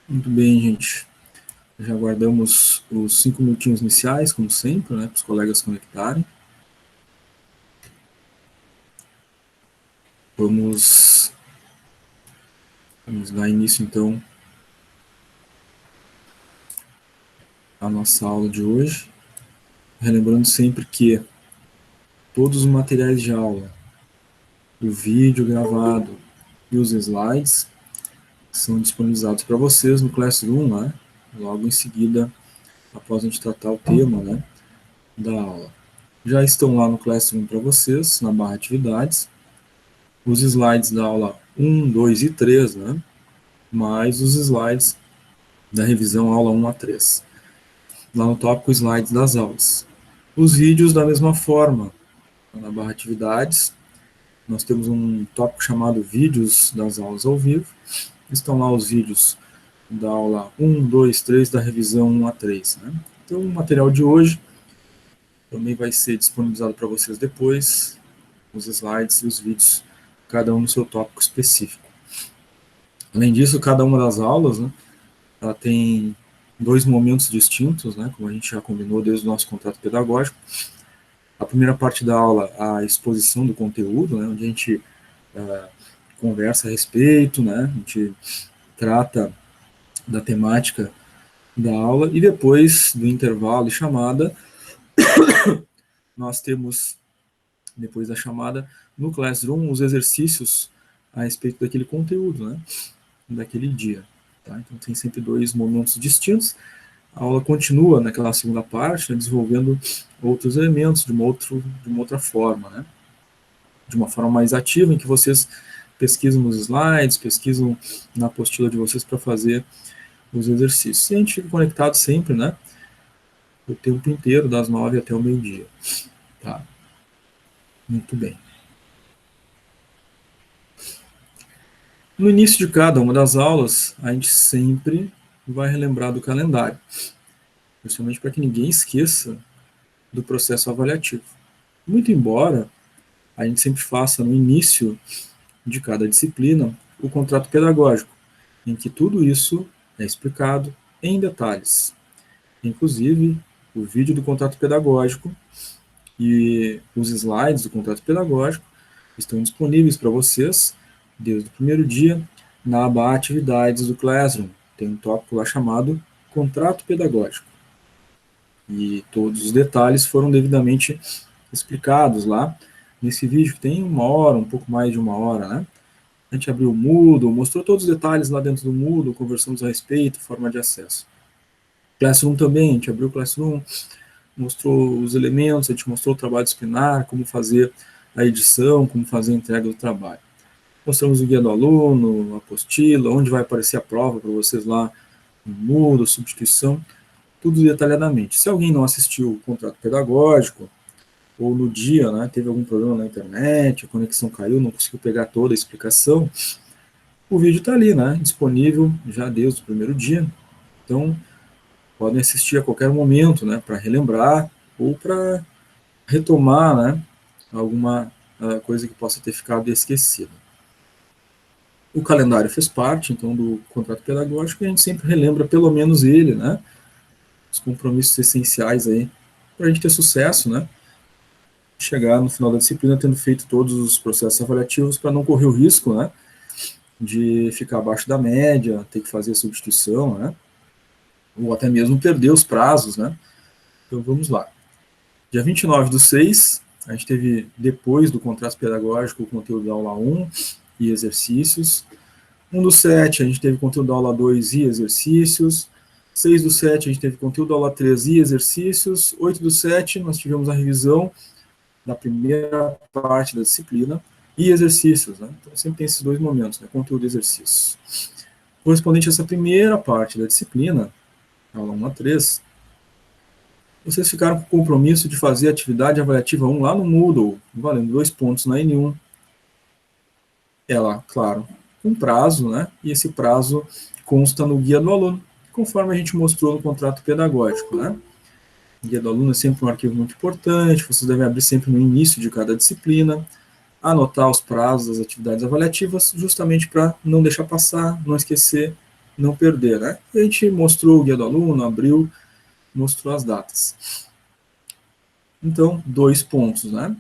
Muito bem, gente. Já aguardamos os 5 minutinhos iniciais, como sempre, né, para os colegas conectarem. Vamos dar início, então, à nossa aula de hoje. Relembrando sempre que todos os materiais de aula, o vídeo gravado e os slides são disponibilizados para vocês no Classroom, né, logo em seguida, após a gente tratar o tema, né, da aula. Já estão lá no Classroom para vocês, na barra atividades, os slides da aula 1, 2 e 3, né, mais os slides da revisão aula 1 a 3. Lá no tópico slides das aulas. Os vídeos da mesma forma, na barra atividades, nós temos um tópico chamado vídeos das aulas ao vivo. Estão lá os vídeos da aula 1, 2, 3, da revisão 1 a 3. Né? Então, o material de hoje também vai ser disponibilizado para vocês depois, os slides e os vídeos, cada um no seu tópico específico. Além disso, cada uma das aulas, né, ela tem 2 momentos distintos, né, como a gente já combinou desde o nosso contrato pedagógico. A primeira parte da aula, a exposição do conteúdo, né, onde a gente conversa a respeito, né, a gente trata da temática da aula, e depois do intervalo e chamada, nós temos, depois da chamada, no Classroom, os exercícios a respeito daquele conteúdo, né, daquele dia. Tá? Então, tem sempre 2 momentos distintos. A aula continua naquela segunda parte, né, desenvolvendo outros elementos de uma outra forma, né? De uma forma mais ativa, em que vocês pesquisam nos slides, pesquisam na apostila de vocês para fazer os exercícios. E a gente fica conectado sempre, né? O tempo inteiro, das 9 até o meio-dia. Tá? Muito bem. No início de cada uma das aulas, a gente sempre vai relembrar do calendário, justamente para que ninguém esqueça do processo avaliativo. Muito embora a gente sempre faça no início de cada disciplina o contrato pedagógico, em que tudo isso é explicado em detalhes. Inclusive, o vídeo do contrato pedagógico e os slides do contrato pedagógico estão disponíveis para vocês desde o primeiro dia na aba Atividades do Classroom. Tem um tópico lá chamado Contrato Pedagógico. E todos os detalhes foram devidamente explicados lá nesse vídeo, que tem 1 hora, um pouco mais de 1 hora, né? A gente abriu o Moodle, mostrou todos os detalhes lá dentro do Moodle, conversamos a respeito, forma de acesso. Classroom também, a gente abriu o Classroom, mostrou os elementos, a gente mostrou o trabalho disciplinar, como fazer a edição, como fazer a entrega do trabalho. Mostramos o guia do aluno, a apostila, onde vai aparecer a prova para vocês lá no Moodle, substituição, tudo detalhadamente. Se alguém não assistiu o contrato pedagógico, ou no dia, né, teve algum problema na internet, a conexão caiu, não conseguiu pegar toda a explicação, o vídeo está ali, né, disponível já desde o primeiro dia. Então, podem assistir a qualquer momento, né, para relembrar ou para retomar, né, alguma coisa que possa ter ficado esquecida. O calendário fez parte, então, do contrato pedagógico, e a gente sempre relembra pelo menos ele, né, os compromissos essenciais aí, para a gente ter sucesso, né, chegar no final da disciplina tendo feito todos os processos avaliativos, para não correr o risco, né, de ficar abaixo da média, ter que fazer a substituição, né, ou até mesmo perder os prazos, né. Então vamos lá. Dia 29/6, a gente teve, depois do contrato pedagógico, o conteúdo da aula 1 e exercícios. 1/7, a gente teve conteúdo da aula 2 e exercícios. 6/7, a gente teve conteúdo da aula 3 e exercícios. 8/7, nós tivemos a revisão da primeira parte da disciplina e exercícios, né? Então sempre tem esses 2 momentos, né? Conteúdo e exercícios. Correspondente a essa primeira parte da disciplina, aula 1 a 3, vocês ficaram com o compromisso de fazer a atividade avaliativa 1 lá no Moodle, valendo 2 pontos na N1. Ela, claro, com prazo, né? E esse prazo consta no guia do aluno, conforme a gente mostrou no contrato pedagógico, né? O guia do aluno é sempre um arquivo muito importante, vocês devem abrir sempre no início de cada disciplina, anotar os prazos das atividades avaliativas, justamente para não deixar passar, não esquecer, não perder, né? E a gente mostrou o guia do aluno, abriu, mostrou as datas. Então, 2 pontos, né?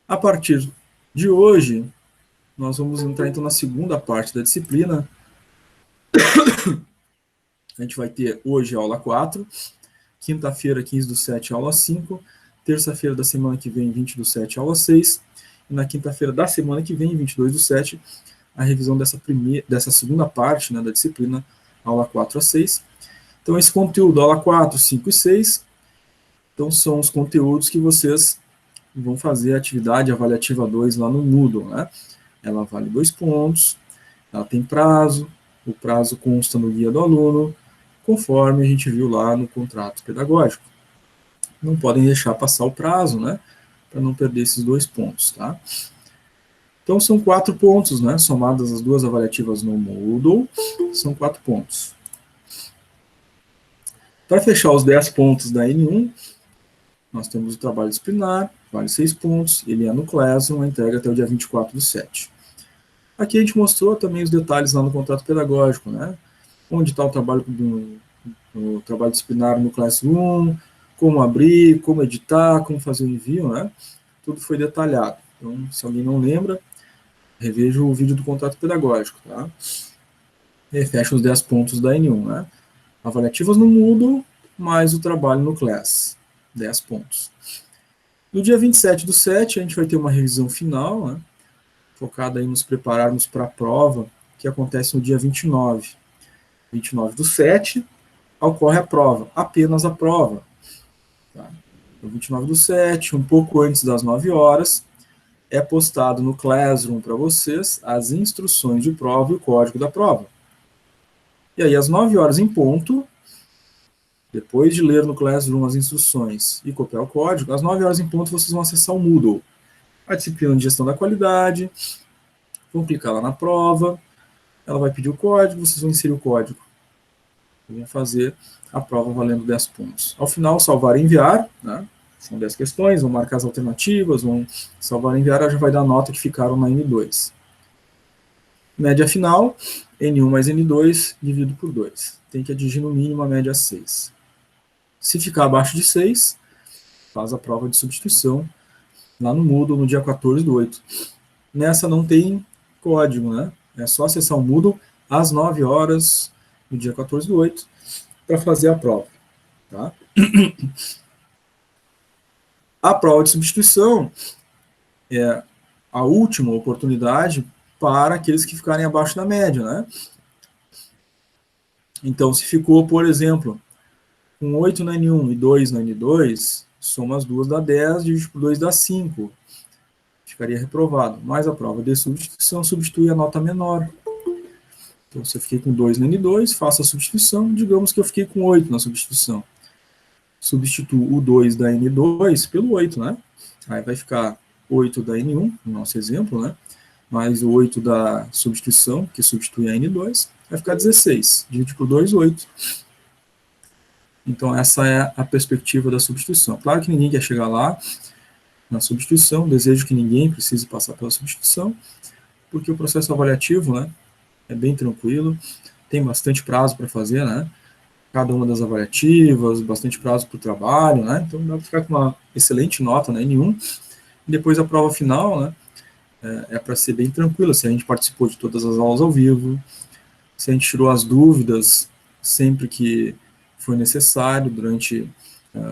A partir de hoje, nós vamos entrar então na segunda parte da disciplina. A gente vai ter hoje aula 4, quinta-feira, 15/7, aula 5, terça-feira da semana que vem, 20/7, aula 6, e na quinta-feira da semana que vem, 22/7, a revisão dessa segunda parte, né, da disciplina, aula 4 a 6. Então, esse conteúdo, aula 4, 5 e 6, então são os conteúdos que vocês vão fazer a atividade avaliativa 2 lá no Moodle, né? Ela vale 2 pontos, ela tem prazo, o prazo consta no guia do aluno, conforme a gente viu lá no contrato pedagógico. Não podem deixar passar o prazo, né? Para não perder esses 2 pontos, tá? Então, são 4 pontos, né? Somadas as duas avaliativas no Moodle, são 4 pontos. Para fechar os 10 pontos da N1, nós temos o trabalho disciplinar, vale 6 pontos, ele é no Classroom, a entrega até o dia 24/7. Aqui a gente mostrou também os detalhes lá no contrato pedagógico, né? Onde está o trabalho no trabalho disciplinar no Classroom, como abrir, como editar, como fazer o envio, né? Tudo foi detalhado. Então, se alguém não lembra, reveja o vídeo do contrato pedagógico, tá? E fecha os 10 pontos da N1, né? Avaliativas no Moodle, mais o trabalho no Class, 10 pontos. No dia 27/7, a gente vai ter uma revisão final, né? Focada em nos prepararmos para a prova, que acontece no dia 29. 29/7, ocorre a prova, apenas a prova. Tá? No 29/7, um pouco antes das 9 horas, é postado no Classroom para vocês as instruções de prova e o código da prova. E aí, às 9 horas em ponto, depois de ler no Classroom as instruções e copiar o código, às 9 horas em ponto vocês vão acessar o Moodle, a disciplina de gestão da qualidade, vão clicar lá na prova, ela vai pedir o código, vocês vão inserir o código. Vão fazer a prova valendo 10 pontos. Ao final, salvar e enviar, né? São 10 questões, vão marcar as alternativas, vão salvar e enviar, já vai dar a nota que ficaram na N2. Média final, N1 mais N2 dividido por 2. Tem que atingir no mínimo a média 6. Se ficar abaixo de 6, faz a prova de substituição lá no Moodle no dia 14/8. Nessa não tem código, né? É só acessar o Moodle às 9 horas no dia 14/8 para fazer a prova. Tá? A prova de substituição é a última oportunidade para aqueles que ficarem abaixo da média, né? Então, se ficou, por exemplo, com 8 na N1 e 2 na N2, soma as duas dá 10, divide por 2 dá 5. Ficaria reprovado. Mas a prova de substituição substitui a nota menor. Então, se eu fiquei com 2 na N2, faço a substituição, digamos que eu fiquei com 8 na substituição. Substituo o 2 da N2 pelo 8, né? Aí vai ficar 8 da N1, no nosso exemplo, né? Mais o 8 da substituição, que substitui a N2, vai ficar 16. Divide por 2, 8. Então, essa é a perspectiva da substituição. Claro que ninguém quer chegar lá na substituição, desejo que ninguém precise passar pela substituição, porque o processo avaliativo, né, é bem tranquilo, tem bastante prazo para fazer, né? Cada uma das avaliativas, bastante prazo para o trabalho, né? Então dá para ficar com uma excelente nota na N1. E depois a prova final, né? É para ser bem tranquila, se a gente participou de todas as aulas ao vivo, se a gente tirou as dúvidas sempre que foi necessário durante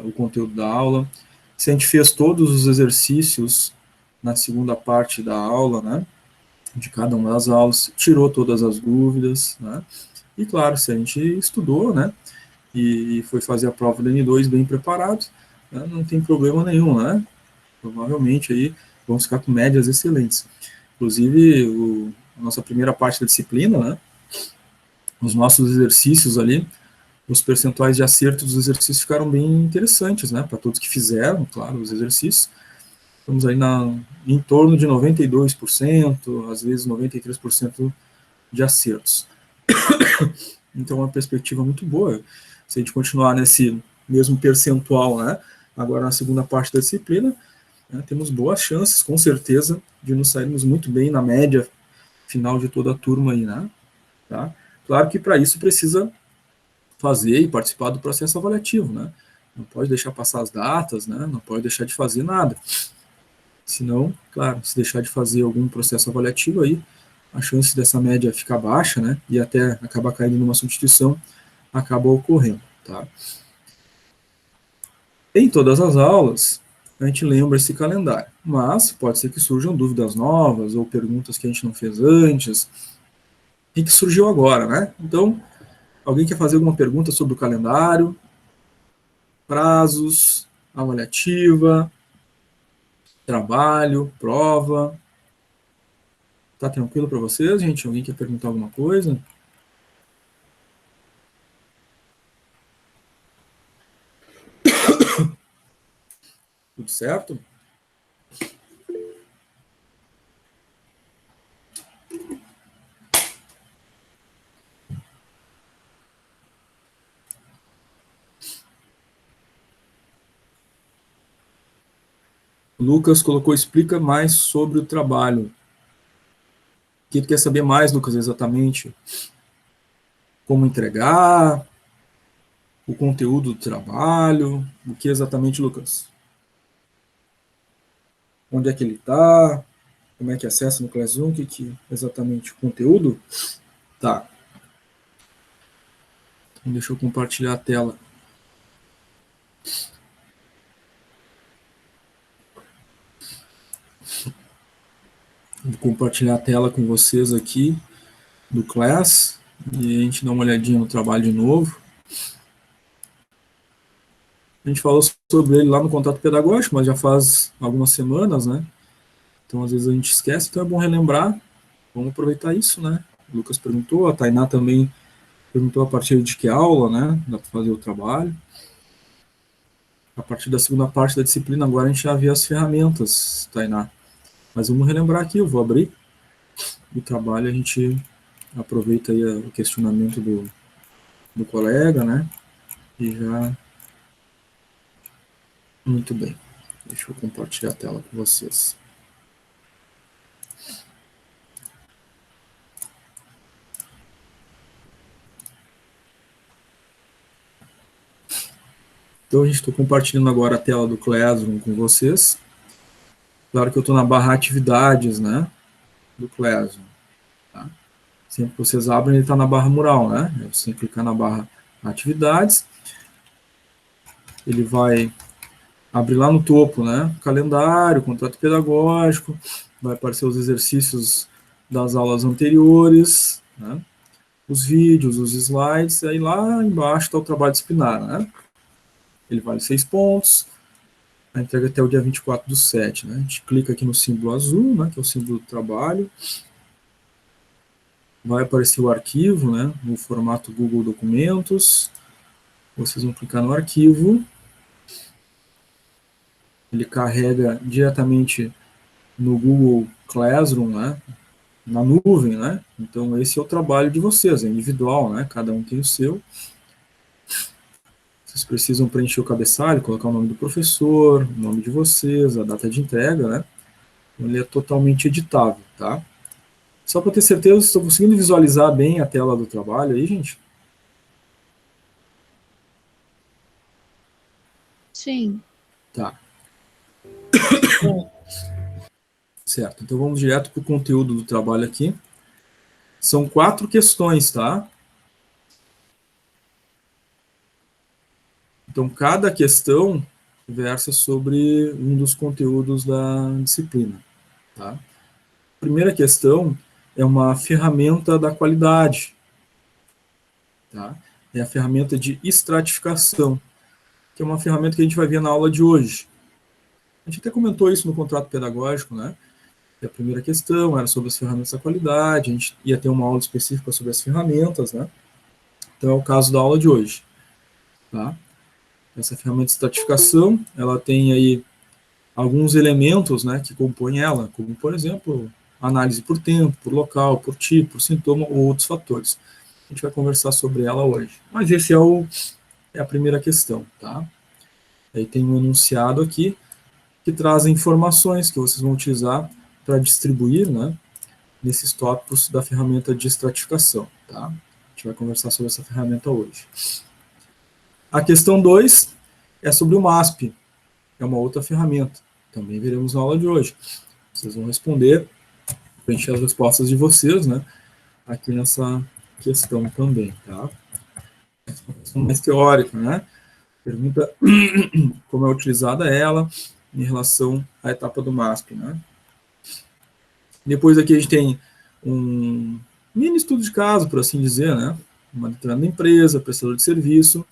o conteúdo da aula, se a gente fez todos os exercícios na segunda parte da aula, né? De cada uma das aulas, tirou todas as dúvidas, né? E claro, se a gente estudou, né? E foi fazer a prova do N2 bem preparado, né, não tem problema nenhum, né? Provavelmente aí vamos ficar com médias excelentes. Inclusive, a nossa primeira parte da disciplina, né? Os nossos exercícios ali, os percentuais de acerto dos exercícios ficaram bem interessantes, né? Para todos que fizeram, claro, os exercícios. Estamos aí em torno de 92%, às vezes 93% de acertos. Então, é uma perspectiva muito boa. Se a gente continuar nesse mesmo percentual, né, agora na segunda parte da disciplina, né, temos boas chances, com certeza, de nos sairmos muito bem na média final de toda a turma aí, né? Tá? Claro que para isso precisa fazer e participar do processo avaliativo, né? Não pode deixar passar as datas, né? Não pode deixar de fazer nada. Senão, claro, se deixar de fazer algum processo avaliativo aí, a chance dessa média ficar baixa, né? E até acabar caindo numa substituição, acaba ocorrendo, tá? Em todas as aulas, a gente lembra esse calendário, mas pode ser que surjam dúvidas novas ou perguntas que a gente não fez antes e que surgiu agora, né? Então, alguém quer fazer alguma pergunta sobre o calendário, prazos, avaliativa, trabalho, prova? Tá tranquilo para vocês, gente? Alguém quer perguntar alguma coisa? Tudo certo? O Lucas colocou, explica mais sobre o trabalho. O que tu quer saber mais, Lucas, exatamente? Como entregar, o conteúdo do trabalho, o que exatamente, Lucas? Onde é que ele está? Como é que acessa no Classroom? O que exatamente? O conteúdo? Tá. Então deixa eu compartilhar a tela. Vou compartilhar a tela com vocês aqui do Class e a gente dá uma olhadinha no trabalho de novo. A gente falou sobre ele lá no contato pedagógico, mas já faz algumas semanas, né? Então às vezes a gente esquece, então é bom relembrar. Vamos aproveitar isso, né? O Lucas perguntou, a Tainá também perguntou a partir de que aula, né? Dá para fazer o trabalho. A partir da segunda parte da disciplina, agora a gente já vê as ferramentas, Tainá. Mas vamos relembrar aqui, eu vou abrir o trabalho, a gente aproveita aí o questionamento do colega, né? E já... Muito bem. Deixa eu compartilhar a tela com vocês. Então, a gente está compartilhando agora a tela do Classroom com vocês. Claro que eu estou na barra atividades, né? Do Classroom. Tá? Sempre que vocês abrem, ele está na barra mural, né? Você clicar na barra atividades, ele vai abrir lá no topo, né? Calendário, contrato pedagógico, vai aparecer os exercícios das aulas anteriores, né? Os vídeos, os slides, aí lá embaixo está o trabalho disciplinar, né? Ele vale 6 pontos, a entrega até o dia 24/7, né? A gente clica aqui no símbolo azul, né? Que é o símbolo do trabalho, vai aparecer o arquivo, né? No formato Google Documentos, vocês vão clicar no arquivo, ele carrega diretamente no Google Classroom, né? Na nuvem, né? Então esse é o trabalho de vocês, é individual, né? Cada um tem o seu. Vocês precisam preencher o cabeçalho, colocar o nome do professor, o nome de vocês, a data de entrega, né? Ele é totalmente editável, tá? Só para ter certeza, estou conseguindo visualizar bem a tela do trabalho aí, gente? Sim. Tá. Certo, então vamos direto para o conteúdo do trabalho aqui. São 4 questões, tá? Então, cada questão versa sobre um dos conteúdos da disciplina, tá? A primeira questão é uma ferramenta da qualidade, tá? É a ferramenta de estratificação, que é uma ferramenta que a gente vai ver na aula de hoje. A gente até comentou isso no contrato pedagógico, né? E a primeira questão era sobre as ferramentas da qualidade, a gente ia ter uma aula específica sobre as ferramentas, né? Então é o caso da aula de hoje, tá? Essa ferramenta de estratificação, ela tem aí alguns elementos, né, que compõem ela, como, por exemplo, análise por tempo, por local, por tipo, por sintoma ou outros fatores. A gente vai conversar sobre ela hoje. Mas esse é a primeira questão, tá? Aí tem um enunciado aqui que traz informações que vocês vão utilizar para distribuir, né, nesses tópicos da ferramenta de estratificação, tá? gente vai conversar sobre essa ferramenta hoje. A questão 2 é sobre o MASP, é uma outra ferramenta. Também veremos na aula de hoje. Vocês vão responder, preencher as respostas de vocês, né, aqui nessa questão também, tá? É uma questão mais teórica, né? Pergunta como é utilizada ela em relação à etapa do MASP, né? Depois aqui a gente tem um mini estudo de caso, por assim dizer, né? Uma determinada empresa, prestador de serviço,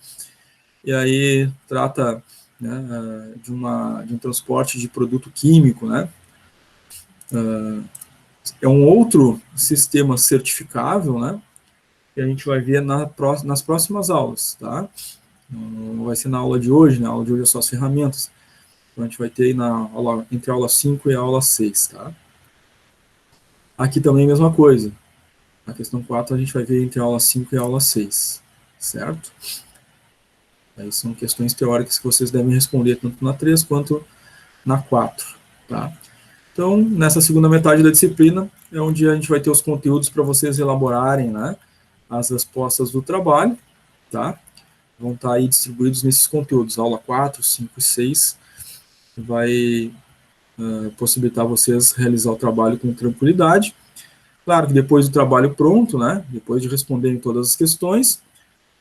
e aí trata, né, de um transporte de produto químico, né? É um outro sistema certificável, né? Que a gente vai ver nas próximas aulas, tá? Não vai ser na aula de hoje, na aula de hoje é só as ferramentas. Então a gente vai ter aí entre a aula 5 e a aula 6, tá? Aqui também a mesma coisa. Na questão 4 a gente vai ver entre a aula 5 e a aula 6, certo? Aí são questões teóricas que vocês devem responder tanto na 3 quanto na 4, tá? Então, nessa segunda metade da disciplina é onde a gente vai ter os conteúdos para vocês elaborarem, né, as respostas do trabalho, tá? Vão estar aí distribuídos nesses conteúdos, aula 4, 5 e 6, vai possibilitar vocês realizar o trabalho com tranquilidade. Claro que depois do trabalho pronto, né, depois de responderem todas as questões,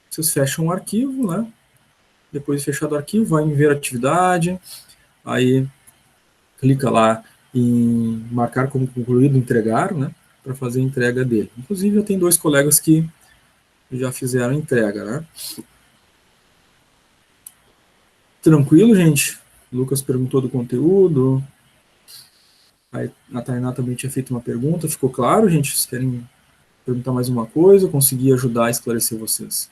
vocês fecham o arquivo, né, depois de fechado o arquivo, vai em ver atividade, aí clica lá em marcar como concluído, entregar, né, para fazer a entrega dele. Inclusive, eu tenho 2 colegas que já fizeram a entrega, né. Tranquilo, gente? O Lucas perguntou do conteúdo, a Tainá também tinha feito uma pergunta, ficou claro, gente? Vocês querem perguntar mais uma coisa? Eu consegui ajudar a esclarecer vocês.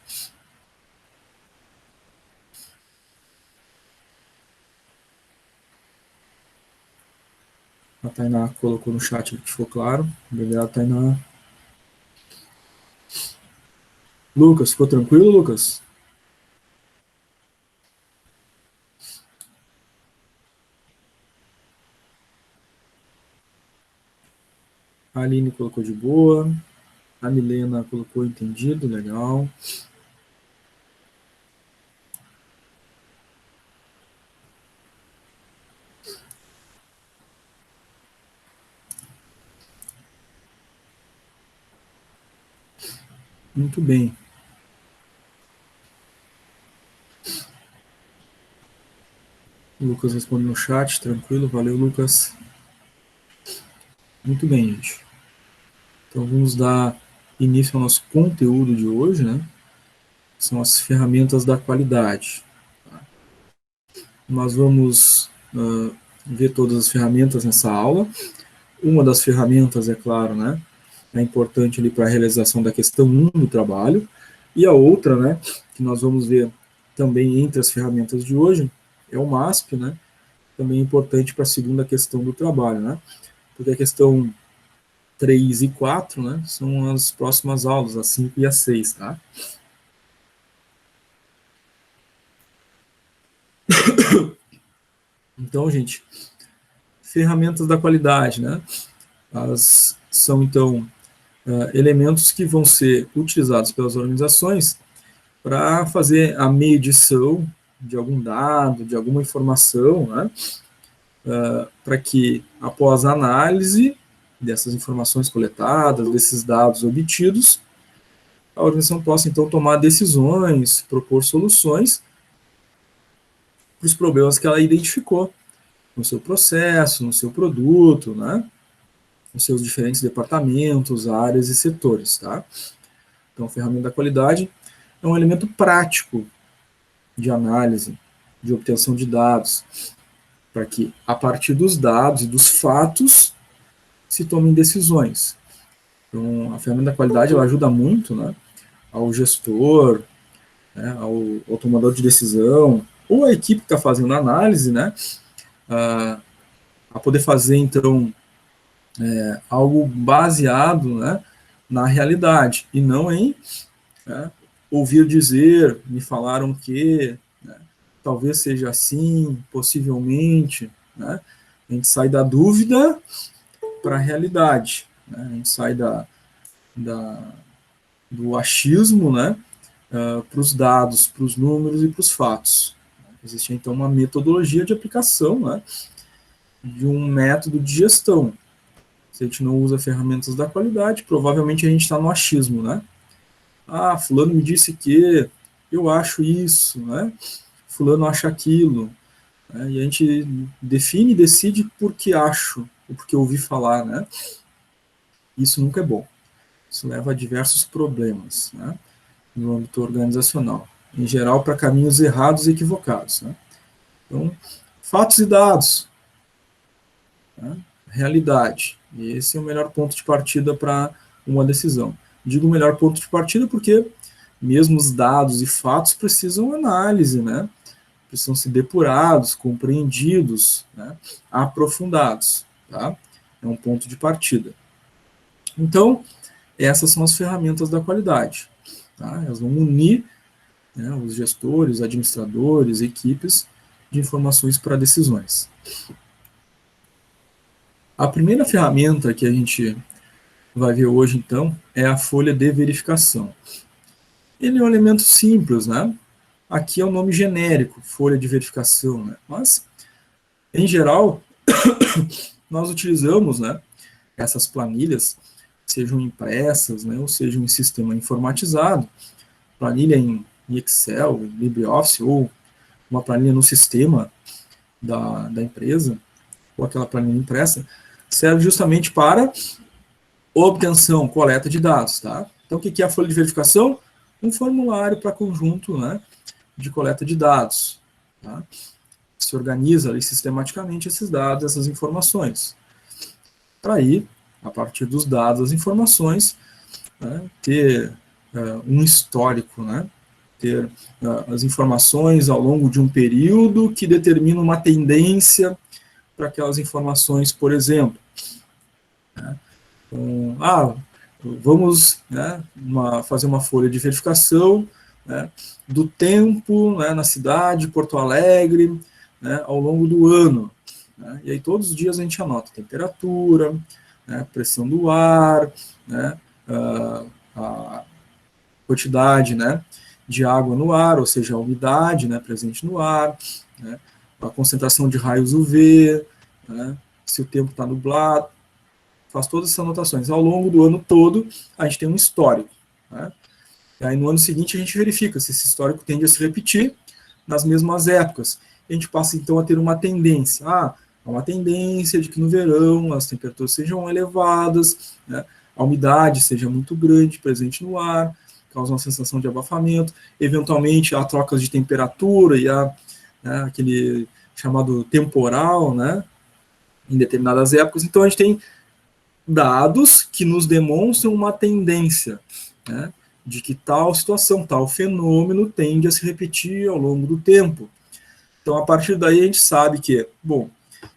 A Tainá colocou no chat que ficou claro. Obrigado, Tainá. Lucas, ficou tranquilo, Lucas? A Aline colocou de boa. A Milena colocou entendido, legal. Muito bem. O Lucas responde no chat, tranquilo, valeu, Lucas. Muito bem, gente. Então vamos dar início ao nosso conteúdo de hoje, né? São as ferramentas da qualidade. Nós vamos ver todas as ferramentas nessa aula. Uma das ferramentas, é claro, né, é importante ali para a realização da questão 1 do trabalho, e a outra, né, que nós vamos ver também entre as ferramentas de hoje, é o MASP, né, também é importante para a segunda questão do trabalho, né, porque a questão 3 e 4, né, são as próximas aulas, as 5 e as 6, tá? Então, gente, ferramentas da qualidade, né, são, então, elementos que vão ser utilizados pelas organizações para fazer a medição de algum dado, de alguma informação, né, para que, após a análise dessas informações coletadas, desses dados obtidos, a organização possa, então, tomar decisões, propor soluções para os problemas que ela identificou no seu processo, no seu produto, né, nos seus diferentes departamentos, áreas e setores, tá? Então, a ferramenta da qualidade é um elemento prático de análise, de obtenção de dados, para que, a partir dos dados e dos fatos, se tomem decisões. Então, a ferramenta da qualidade ela ajuda muito, né, ao gestor, né, ao tomador de decisão, ou a equipe que está fazendo a análise, né, a poder fazer, então, algo baseado, né, na realidade, e não em, né, ouvir dizer, me falaram que, né, talvez seja assim, possivelmente, né, a gente sai da dúvida para a realidade, né, a gente sai da do achismo, né, para os dados, para os números e para os fatos. Existe, então, uma metodologia de aplicação, né, de um método de gestão. Se a gente não usa ferramentas da qualidade, provavelmente a gente está no achismo, né? Ah, fulano me disse que eu acho isso, né? Fulano acha aquilo. Né? E a gente define e decide porque acho, ou porque ouvi falar, né? Isso nunca é bom. Isso leva a diversos problemas, né? No âmbito organizacional. Em geral, para caminhos errados e equivocados, né? Então, fatos e dados, né? Realidade. E esse é o melhor ponto de partida para uma decisão. Digo melhor ponto de partida porque mesmo os dados e fatos precisam análise, né? Precisam ser depurados, compreendidos, né? Aprofundados, tá? É um ponto de partida. Então, essas são as ferramentas da qualidade, tá? Elas vão unir, né, os gestores, administradores, equipes de informações para decisões. A primeira ferramenta que a gente vai ver hoje, então, é a folha de verificação. Ele é um elemento simples, né? Aqui é um nome genérico, folha de verificação, né? Mas, em geral, nós utilizamos, né, essas planilhas, sejam impressas, né, ou sejam em sistema informatizado, planilha em Excel, em LibreOffice, ou uma planilha no sistema da empresa, ou aquela planilha impressa, serve justamente para obtenção, coleta de dados, tá? Então, o que é a folha de verificação? Um formulário para conjunto, né, de coleta de dados, tá? Se organiza ali sistematicamente esses dados, essas informações, para aí, a partir dos dados, as informações, né, ter um histórico, né, ter as informações ao longo de um período que determina uma tendência para aquelas informações, por exemplo. Né? Então, vamos, né, fazer uma folha de verificação, né, do tempo, né, na cidade, Porto Alegre, né, ao longo do ano. Né? E aí todos os dias a gente anota a temperatura, né, pressão do ar, né, a quantidade, né, de água no ar, ou seja, a umidade, né, presente no ar, né, a concentração de raios UV, né, se o tempo está nublado, faz todas essas anotações. Ao longo do ano todo, a gente tem um histórico. Né? E aí no ano seguinte a gente verifica se esse histórico tende a se repetir nas mesmas épocas. A gente passa então a ter uma tendência. Há uma tendência de que no verão as temperaturas sejam elevadas, né, a umidade seja muito grande, presente no ar, causa uma sensação de abafamento, eventualmente há trocas de temperatura e há, né, aquele chamado temporal, né, em determinadas épocas. Então a gente tem dados que nos demonstram uma tendência, né, de que tal situação, tal fenômeno tende a se repetir ao longo do tempo. Então, a partir daí, a gente sabe que, bom,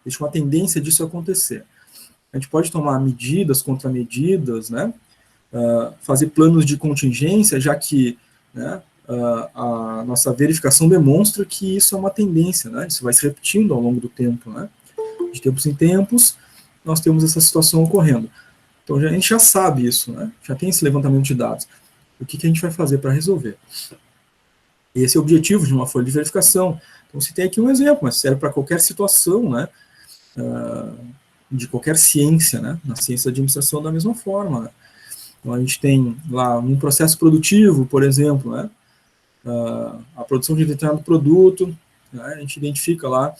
existe uma tendência disso acontecer. A gente pode tomar medidas, contramedidas, né, fazer planos de contingência, já que, né, a nossa verificação demonstra que isso é uma tendência, né, isso vai se repetindo ao longo do tempo, né, de tempos em tempos, nós temos essa situação ocorrendo. Então, a gente já sabe isso, né, já tem esse levantamento de dados. O que a gente vai fazer para resolver? Esse é o objetivo de uma folha de verificação. Então, se tem aqui um exemplo, mas serve para qualquer situação, né, de qualquer ciência, né, na ciência da administração da mesma forma. Né. Então, a gente tem lá um processo produtivo, por exemplo, né, a produção de determinado produto, né, a gente identifica lá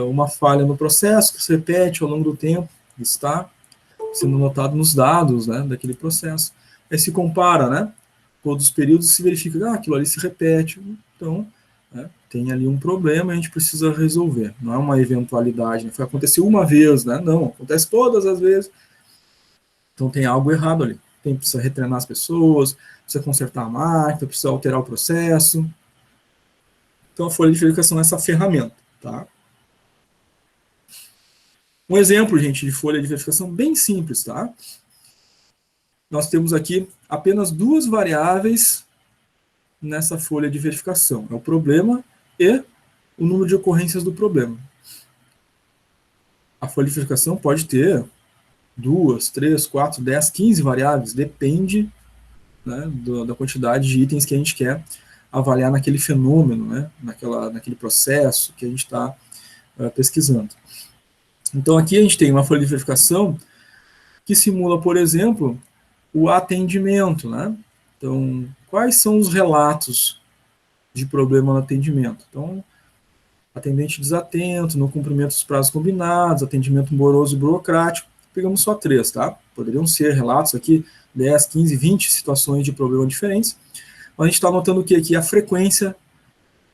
uma falha no processo que se repete ao longo do tempo, está sendo notado nos dados, né, daquele processo. Aí se compara, né, todos os períodos, se verifica, aquilo ali se repete, então, né, tem ali um problema e a gente precisa resolver. Não é uma eventualidade, né, foi acontecer uma vez, né, não, acontece todas as vezes. Então tem algo errado ali. Precisa retreinar as pessoas, precisa consertar a máquina, precisa alterar o processo. Então a folha de verificação é essa ferramenta, tá? Um exemplo, gente, de folha de verificação bem simples, tá? Nós temos aqui apenas duas variáveis nessa folha de verificação. É o problema e o número de ocorrências do problema. A folha de verificação pode ter 2, 3, 4, 10, 15 variáveis, depende né, da quantidade de itens que a gente quer avaliar naquele fenômeno, né, naquele processo que a gente está pesquisando. Então aqui a gente tem uma folha de verificação que simula, por exemplo, o atendimento, né? Então, quais são os relatos de problema no atendimento? Então, atendente desatento, não cumprimento dos prazos combinados, atendimento moroso e burocrático. Pegamos só 3, tá? Poderiam ser relatos aqui, 10, 15, 20 situações de problema diferentes. Mas a gente está notando o que aqui? A frequência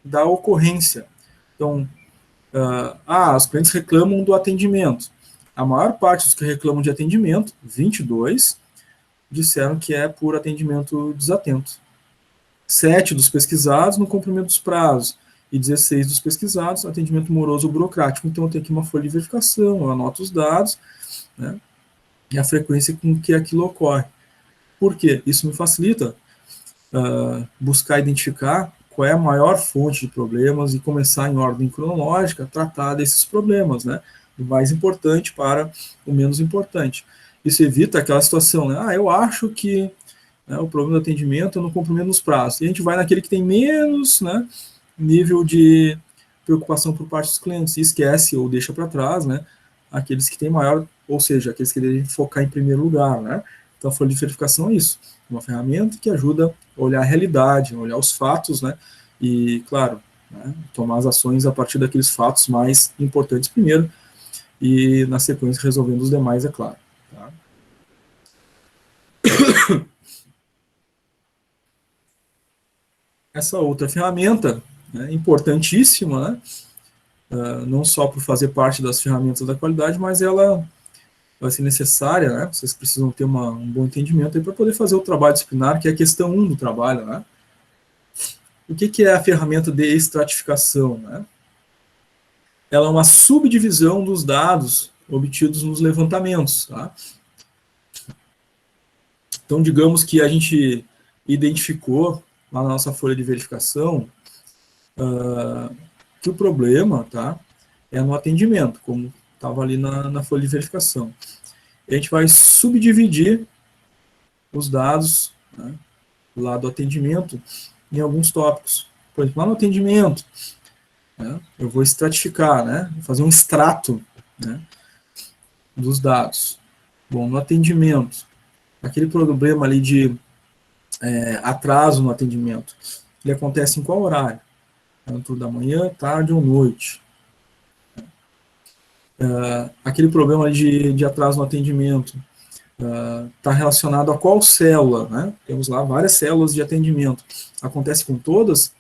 da ocorrência. Então, os clientes reclamam do atendimento. A maior parte dos que reclamam de atendimento, 22, disseram que é por atendimento desatento. 7 dos pesquisados no cumprimento dos prazos e 16 dos pesquisados atendimento moroso ou burocrático. Então eu tenho aqui uma folha de verificação, eu anoto os dados, né, e a frequência com que aquilo ocorre. Por quê? Isso me facilita buscar identificar qual é a maior fonte de problemas e começar em ordem cronológica a tratar desses problemas, né, do mais importante para o menos importante. Isso evita aquela situação, né, eu acho que, né, o problema do atendimento é no cumprimento dos prazos. E a gente vai naquele que tem menos, né, nível de preocupação por parte dos clientes e esquece ou deixa para trás, né, aqueles que têm maior, ou seja, aqueles que devem focar em primeiro lugar, né. Então a folha de verificação é isso, uma ferramenta que ajuda a olhar a realidade, a olhar os fatos, né, e, claro, né, tomar as ações a partir daqueles fatos mais importantes primeiro e, na sequência, resolvendo os demais, é claro. Tá? Essa outra ferramenta, né, importantíssima, né, não só por fazer parte das ferramentas da qualidade, mas ela vai ser necessária, né, vocês precisam ter um bom entendimento para poder fazer o trabalho disciplinar, que é a questão 1 do trabalho. Né? O que é a ferramenta de estratificação? Né? Ela é uma subdivisão dos dados obtidos nos levantamentos. Tá? Então, digamos que a gente identificou lá na nossa folha de verificação que o problema, tá, é no atendimento, como estava ali na folha de verificação. E a gente vai subdividir os dados, né, lá do atendimento em alguns tópicos. Por exemplo, lá no atendimento, né, eu vou estratificar, né, fazer um extrato, né, dos dados. Bom, no atendimento, aquele problema ali de atraso no atendimento, ele acontece em qual horário? Tanto da manhã, tarde ou noite. Aquele problema de atraso no atendimento está relacionado a qual célula? Né? Temos lá várias células de atendimento. Acontece com todas?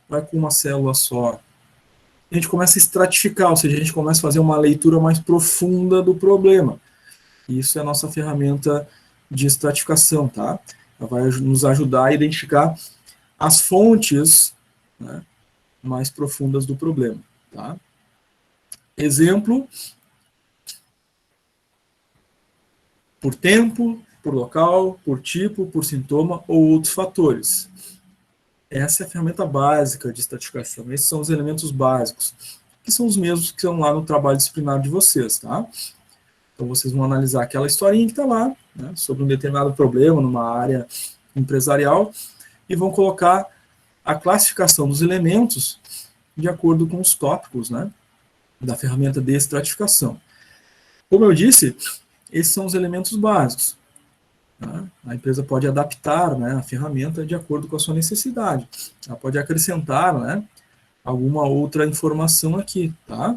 Ou é com uma célula só? A gente começa a estratificar, ou seja, a gente começa a fazer uma leitura mais profunda do problema. Isso é a nossa ferramenta de estratificação, tá? Ela vai nos ajudar a identificar as fontes, né, mais profundas do problema, tá? Exemplo, por tempo, por local, por tipo, por sintoma ou outros fatores. Essa é a ferramenta básica de estratificação. Esses são os elementos básicos, que são os mesmos que estão lá no trabalho disciplinar de vocês, tá? Então, vocês vão analisar aquela historinha que está lá, né, sobre um determinado problema numa área empresarial, e vão colocar a classificação dos elementos de acordo com os tópicos, né, da ferramenta de estratificação. Como eu disse, esses são os elementos básicos. Tá? A empresa pode adaptar, né, a ferramenta de acordo com a sua necessidade. Ela pode acrescentar, né, alguma outra informação aqui. Tá?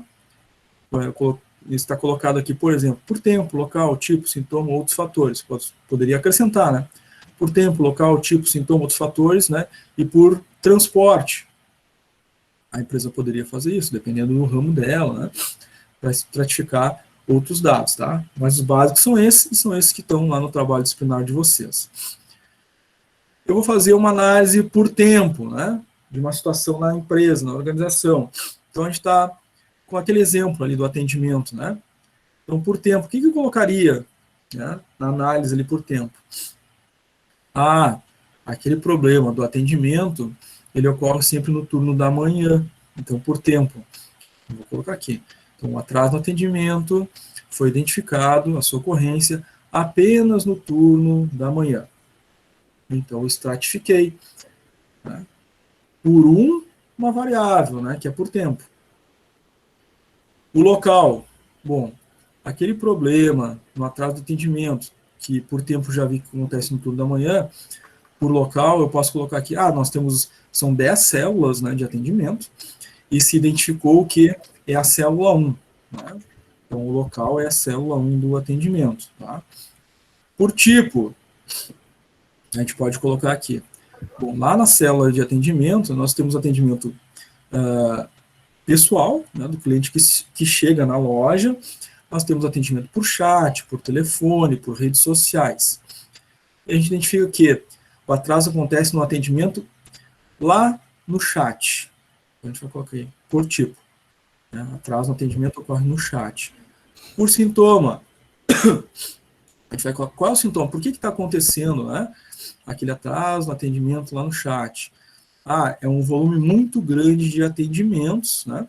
Está colocado aqui, por exemplo, por tempo, local, tipo, sintoma, outros fatores. Poderia acrescentar, né? Por tempo, local, tipo, sintoma, outros fatores, né? E por transporte. A empresa poderia fazer isso, dependendo do ramo dela, né? Para estratificar outros dados, tá? Mas os básicos são esses, e são esses que estão lá no trabalho disciplinar de vocês. Eu vou fazer uma análise por tempo, né? De uma situação na empresa, na organização. Então, a gente está com aquele exemplo ali do atendimento, né? Então, por tempo, o que eu colocaria, né, na análise ali por tempo? Aquele problema do atendimento, ele ocorre sempre no turno da manhã. Então, por tempo, eu vou colocar aqui. Então, o atraso no atendimento foi identificado, a sua ocorrência, apenas no turno da manhã. então eu estratifiquei, né, por uma variável, né, que é por tempo. O local, bom, aquele problema no atraso do atendimento, que por tempo já vi que acontece no turno da manhã, por local eu posso colocar aqui, nós temos, são 10 células, né, de atendimento, e se identificou que é a célula 1, né? Então o local é a célula 1 do atendimento, tá? Por tipo, a gente pode colocar aqui. Bom, lá na célula de atendimento, nós temos atendimento pessoal, né, do cliente que chega na loja, nós temos atendimento por chat, por telefone, por redes sociais. E a gente identifica que o atraso acontece no atendimento lá no chat. A gente vai colocar aí, por tipo. Né, atraso no atendimento ocorre no chat. Por sintoma, a gente vai colocar qual é o sintoma, por que está acontecendo, né, aquele atraso no atendimento lá no chat. É um volume muito grande de atendimentos, né?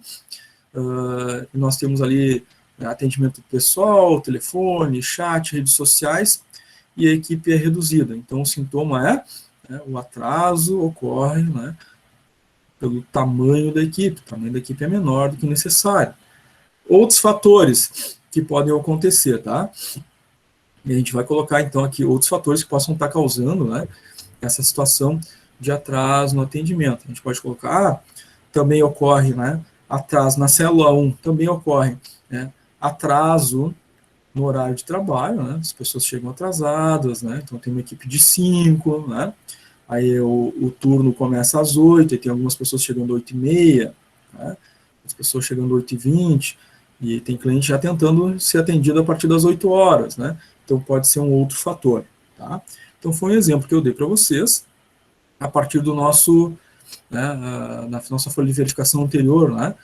Nós temos ali atendimento pessoal, telefone, chat, redes sociais, e a equipe é reduzida. Então, o sintoma o atraso ocorre, né, pelo tamanho da equipe. O tamanho da equipe é menor do que o necessário. Outros fatores que podem acontecer, tá? E a gente vai colocar, então, aqui outros fatores que possam estar causando, né, essa situação de atraso no atendimento. A gente pode colocar, também ocorre, né, atraso na célula 1, também ocorre, né, atraso no horário de trabalho, né, as pessoas chegam atrasadas, né, então tem uma equipe de 5, né, aí o turno começa às 8, e tem algumas pessoas chegando às 8h30, né, as pessoas chegando às 8h20, e tem cliente já tentando ser atendido a partir das 8 horas, né, então pode ser um outro fator, tá. Então foi um exemplo que eu dei para vocês, a partir do nosso, né, na nossa folha de verificação anterior, né,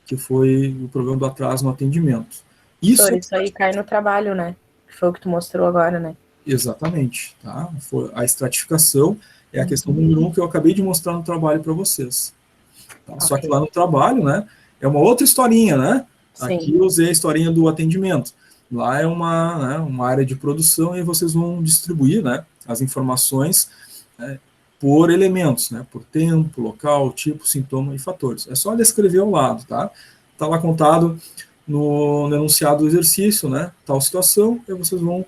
que foi o problema do atraso no atendimento. Isso aí cai no trabalho, né? Foi o que tu mostrou agora, né? Exatamente. Tá? A estratificação é a questão número 1 que eu acabei de mostrar no trabalho para vocês. Tá? Okay. Só que lá no trabalho, né, é uma outra historinha, né? Sim. Aqui eu usei a historinha do atendimento. Lá é uma área de produção e vocês vão distribuir, né, as informações, né, por elementos, né, por tempo, local, tipo, sintoma e fatores. É só descrever ao lado, tá? Tá lá contado no enunciado do exercício, né, tal situação, e vocês vão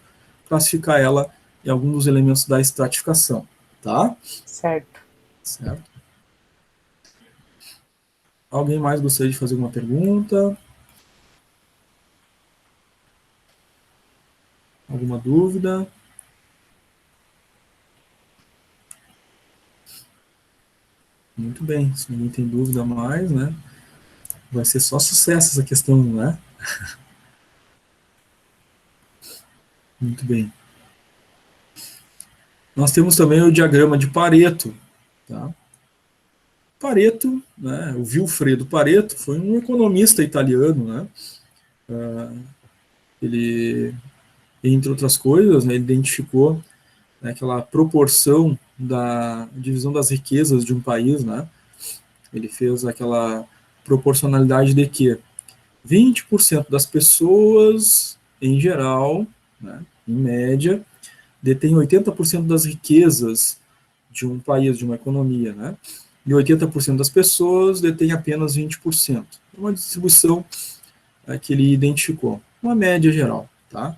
classificar ela em algum dos elementos da estratificação, tá? Certo. Certo. Alguém mais gostaria de fazer alguma pergunta? Alguma dúvida? Muito bem, se ninguém tem dúvida mais, né? Vai ser só sucesso essa questão, né? Muito bem. Nós temos também o diagrama de Pareto, tá? Pareto, né, o Vilfredo Pareto, foi um economista italiano, né? Ele, entre outras coisas, né, ele identificou, né, aquela proporção da divisão das riquezas de um país, né? Ele fez aquela proporcionalidade de que 20% das pessoas, em geral, né, em média, detêm 80% das riquezas de um país, de uma economia, né? E 80% das pessoas detêm apenas 20%. É uma distribuição que ele identificou, uma média geral, tá?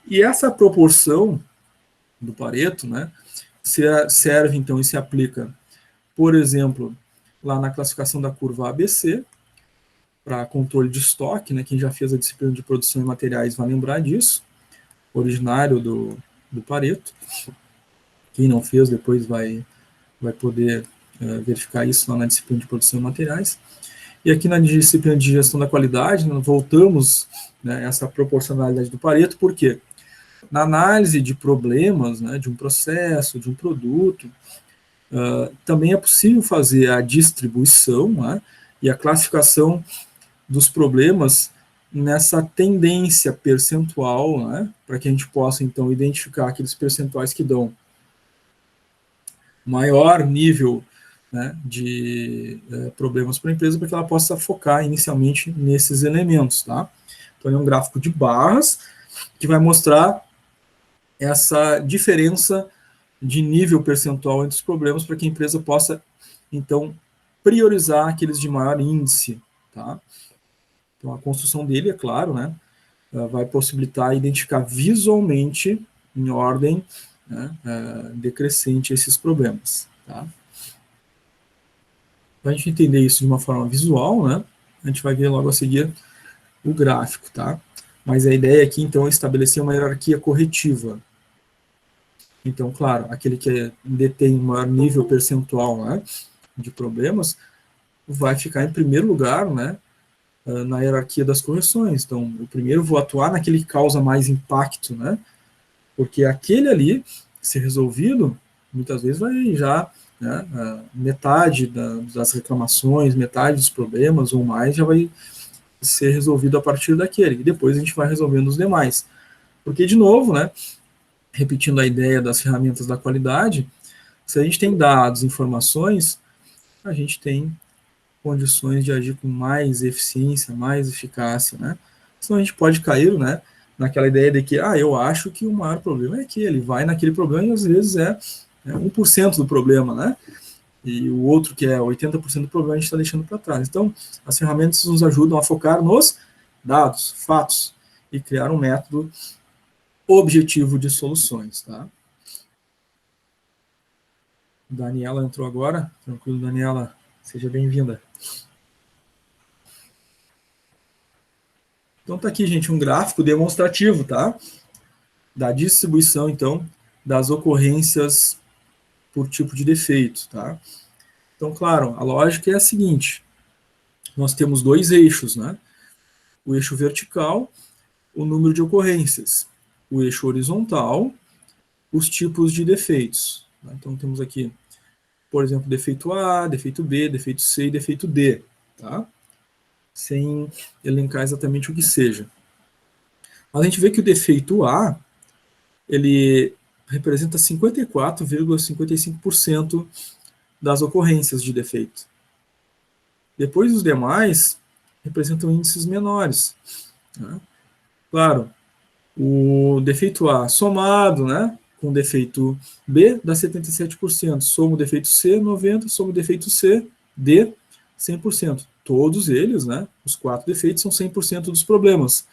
E essa proporção do Pareto, né, serve então e se aplica, por exemplo, lá na classificação da curva ABC, para controle de estoque, né, quem já fez a disciplina de produção e materiais vai lembrar disso, originário do Pareto. Quem não fez depois vai poder verificar isso lá na disciplina de produção e materiais. E aqui na disciplina de gestão da qualidade, nós voltamos, né, essa proporcionalidade do Pareto, por quê? Na análise de problemas, né, de um processo, de um produto, também é possível fazer a distribuição, né, e a classificação dos problemas nessa tendência percentual, né, para que a gente possa, então, identificar aqueles percentuais que dão maior nível, né, de problemas para a empresa, para que ela possa focar inicialmente nesses elementos, tá? Então, é um gráfico de barras que vai mostrar essa diferença de nível percentual entre os problemas para que a empresa possa, então, priorizar aqueles de maior índice, tá? Então, a construção dele, é claro, né, vai possibilitar identificar visualmente, em ordem, né, decrescente, esses problemas, tá? Para a gente entender isso de uma forma visual, né, a gente vai ver logo a seguir o gráfico, tá? Mas a ideia aqui, então, é estabelecer uma hierarquia corretiva. Então, claro, aquele que detém um maior nível percentual, né, de problemas vai ficar em primeiro lugar, né, na hierarquia das correções. Então, eu primeiro vou atuar naquele que causa mais impacto, né, porque aquele ali, se resolvido, muitas vezes vai já, né, metade das reclamações, metade dos problemas ou mais já vai ser resolvido a partir daquele. E depois a gente vai resolvendo os demais. Porque, de novo, né, repetindo a ideia das ferramentas da qualidade, se a gente tem dados, informações, a gente tem condições de agir com mais eficiência, mais eficácia, né? Senão a gente pode cair, né, naquela ideia de que, eu acho que o maior problema é aquele, vai naquele problema e às vezes é 1% do problema, né? E o outro, que é 80% do problema, a gente está deixando para trás. Então, as ferramentas nos ajudam a focar nos dados, fatos, e criar um método objetivo de soluções, tá? Daniela entrou agora. Tranquilo, Daniela. Seja bem-vinda. Então tá aqui, gente, um gráfico demonstrativo, tá? Da distribuição, então, das ocorrências por tipo de defeito, tá? Então, claro, a lógica é a seguinte: nós temos dois eixos, né? O eixo vertical, o número de ocorrências. O eixo horizontal, os tipos de defeitos. Tá? Então, temos aqui, por exemplo, defeito A, defeito B, defeito C e defeito D, tá? Sem elencar exatamente o que seja. Mas a gente vê que o defeito A, ele representa 54,55% das ocorrências de defeito. Depois os demais representam índices menores, né? Claro, o defeito A somado, né, com o defeito B dá 77%, soma o defeito C 90%, soma o defeito C, D 100%. Todos eles, né, os 4 defeitos são 100% dos problemas.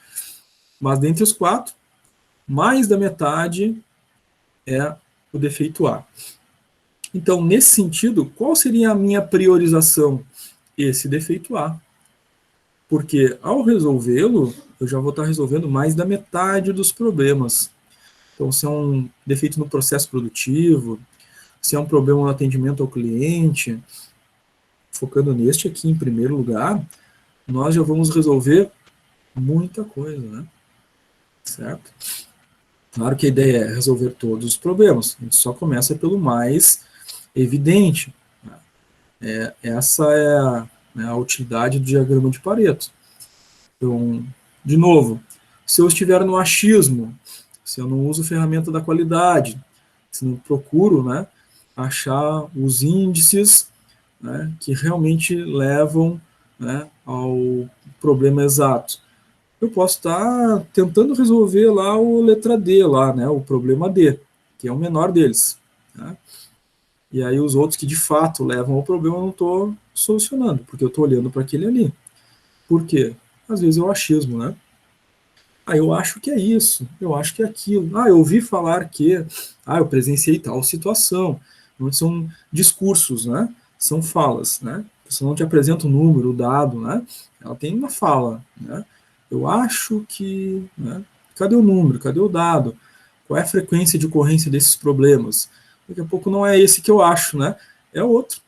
Mas dentre os 4, mais da metade é o defeito A. Então, nesse sentido, qual seria a minha priorização? Esse defeito A. Porque ao resolvê-lo, eu já vou estar resolvendo mais da metade dos problemas. Então, se é um defeito no processo produtivo, se é um problema no atendimento ao cliente, focando neste aqui em primeiro lugar, nós já vamos resolver muita coisa, né? Certo? Claro que a ideia é resolver todos os problemas. A gente só começa pelo mais evidente. Essa é a utilidade do diagrama de Pareto. Então, de novo, se eu estiver no achismo, se eu não uso ferramenta da qualidade, se não procuro, né, achar os índices, né, que realmente levam, né, ao problema exato, eu posso estar tentando resolver lá o letra D, lá, né, o problema D, que é o menor deles, né? E aí os outros que de fato levam ao problema eu não estou solucionando, porque eu estou olhando para aquele ali. Por quê? Às vezes é o achismo, né? Eu acho que é isso, eu acho que é aquilo. Eu ouvi falar que, eu presenciei tal situação. Não são discursos, né? São falas, né? A pessoa não te apresenta o número, o dado, né? Ela tem uma fala, né? Eu acho que, né? Cadê o número? Cadê o dado? Qual é a frequência de ocorrência desses problemas? Daqui a pouco não é esse que eu acho, né? É outro.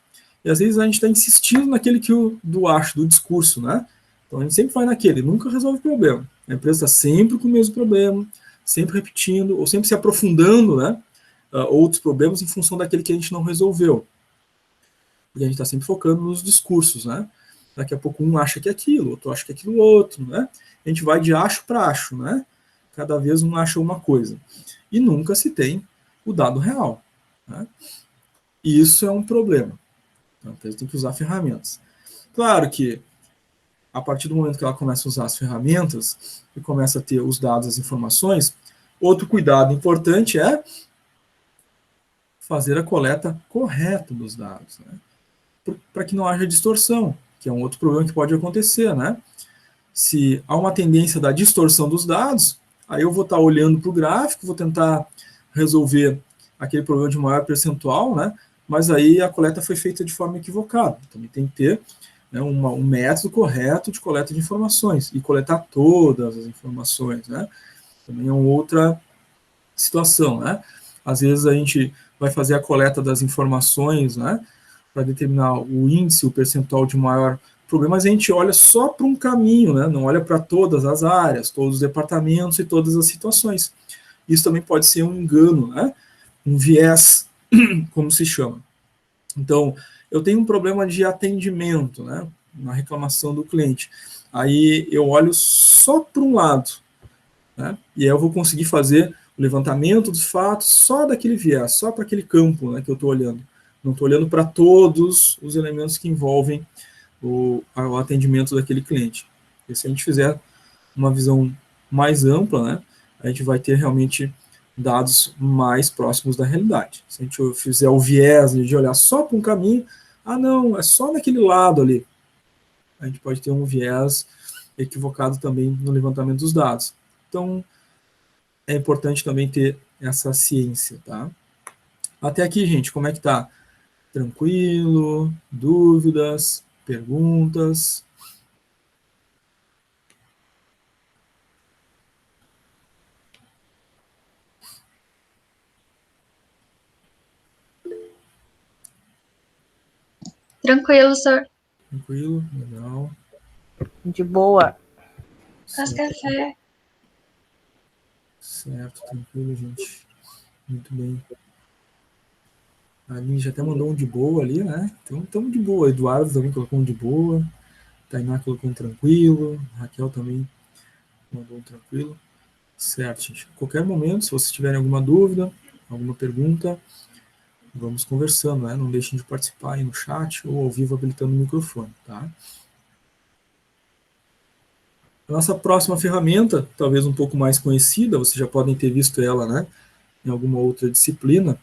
E às vezes a gente está insistindo naquele que do acho, do discurso, né? Então a gente sempre vai naquele, nunca resolve o problema. A empresa está sempre com o mesmo problema, sempre repetindo, ou sempre se aprofundando, né, outros problemas em função daquele que a gente não resolveu. E a gente está sempre focando nos discursos, né? Daqui a pouco um acha que é aquilo, outro acha que é aquilo outro, né? A gente vai de acho para acho, né? Cada vez um acha uma coisa. E nunca se tem o dado real, né? E isso é um problema. Então, a empresa tem que usar ferramentas. Claro que a partir do momento que ela começa a usar as ferramentas e começa a ter os dados, as informações, outro cuidado importante é fazer a coleta correta dos dados, né? Para que não haja distorção, que é um outro problema que pode acontecer, né? Se há uma tendência da distorção dos dados, aí eu vou estar olhando para o gráfico, vou tentar resolver aquele problema de maior percentual, né? Mas aí a coleta foi feita de forma equivocada. Também tem que ter, né, um método correto de coleta de informações e coletar todas as informações, né? Também é uma outra situação, né? Às vezes a gente vai fazer a coleta das informações, né, para determinar o índice, o percentual de maior problema, mas a gente olha só para um caminho, né? Não olha para todas as áreas, todos os departamentos e todas as situações. Isso também pode ser um engano, né? Um viés, como se chama. Então, eu tenho um problema de atendimento, né? Uma reclamação do cliente. Aí eu olho só para um lado, né? E aí eu vou conseguir fazer o levantamento dos fatos só daquele viés, só para aquele campo, né, que eu estou olhando. Não estou olhando para todos os elementos que envolvem o atendimento daquele cliente. E se a gente fizer uma visão mais ampla, né, a gente vai ter realmente dados mais próximos da realidade. Se a gente fizer o viés de olhar só para um caminho, não, é só naquele lado ali. A gente pode ter um viés equivocado também no levantamento dos dados. Então, é importante também ter essa ciência, tá? Até aqui, gente, como é que tá? Tranquilo? Dúvidas? Perguntas? Tranquilo, senhor. Tranquilo? Legal. De boa. Faz café. Certo, tranquilo, gente. Muito bem. A Aline já até mandou um de boa ali, né? Então, estamos de boa. Eduardo também colocou um de boa. Tainá colocou um tranquilo. Raquel também mandou um tranquilo. Certo, gente. A qualquer momento, se vocês tiverem alguma dúvida, alguma pergunta, vamos conversando, né? Não deixem de participar aí no chat ou ao vivo habilitando o microfone, tá? A nossa próxima ferramenta, talvez um pouco mais conhecida, vocês já podem ter visto ela, né, em alguma outra disciplina,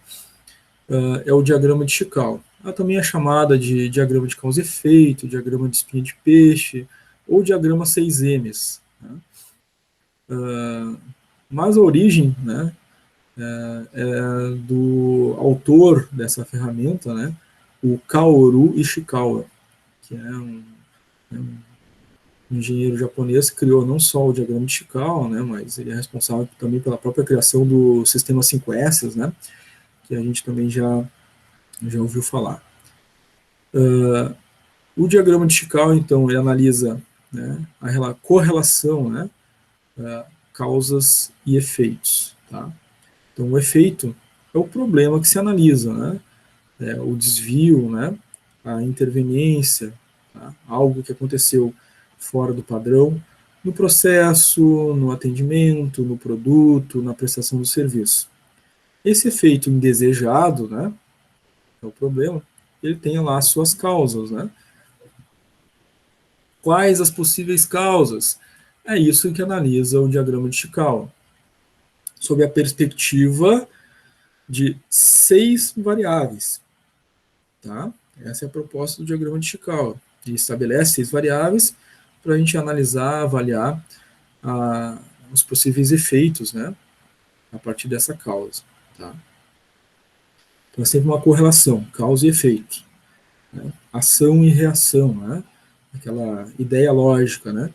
é o diagrama de Chicago. Ela também é chamada de diagrama de causa e efeito, diagrama de espinha de peixe, ou diagrama 6Ms. Né? Mas a origem, né, é do autor dessa ferramenta, né, o Kaoru Ishikawa, que é um engenheiro japonês que criou não só o diagrama de Chicago, né, mas ele é responsável também pela própria criação do sistema 5S, né, que a gente também já ouviu falar. O diagrama de Chicago, então, ele analisa, né, a correlação, né, causas e efeitos. Tá? Então, o efeito é o problema que se analisa, né, o desvio, né, a interveniência, tá? Algo que aconteceu fora do padrão, no processo, no atendimento, no produto, na prestação do serviço. Esse efeito indesejado, né, é o problema, ele tem lá as suas causas, né? Quais as possíveis causas? É isso que analisa o diagrama de Chicago, sob a perspectiva de 6 variáveis, tá? Essa é a proposta do diagrama de Chicago. Ele estabelece 6 variáveis para a gente analisar, avaliar os possíveis efeitos, né, a partir dessa causa. Tá? Então é sempre uma correlação, causa e efeito. Né? Ação e reação, né? Aquela ideia lógica, né?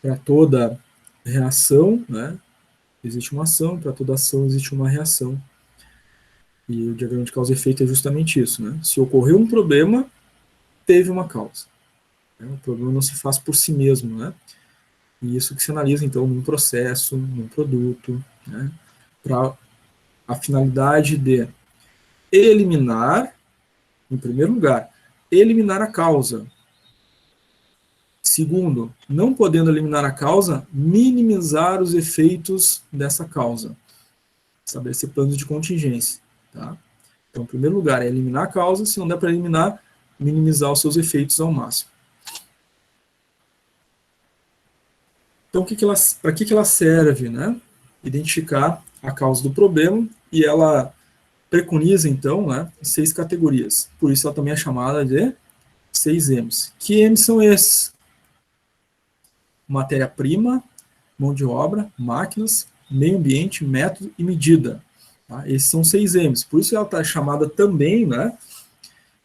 Para toda reação, né, existe uma ação, para toda ação existe uma reação. E o diagrama de causa e efeito é justamente isso. Né? Se ocorreu um problema, teve uma causa. O problema não se faz por si mesmo, né? E isso que se analisa, então, num processo, num produto, né? Para a finalidade de eliminar, em primeiro lugar, eliminar a causa. Segundo, não podendo eliminar a causa, minimizar os efeitos dessa causa. Estabelecer planos de contingência. Tá? Então, em primeiro lugar, é eliminar a causa, se não der para eliminar, minimizar os seus efeitos ao máximo. Então, para que ela serve? Né? Identificar a causa do problema e ela preconiza, então, né, 6 categorias. Por isso ela também é chamada de 6 M's. Que M's são esses? Matéria-prima, mão de obra, máquinas, meio ambiente, método e medida. Tá? Esses são 6 M's. Por isso ela está chamada também, né,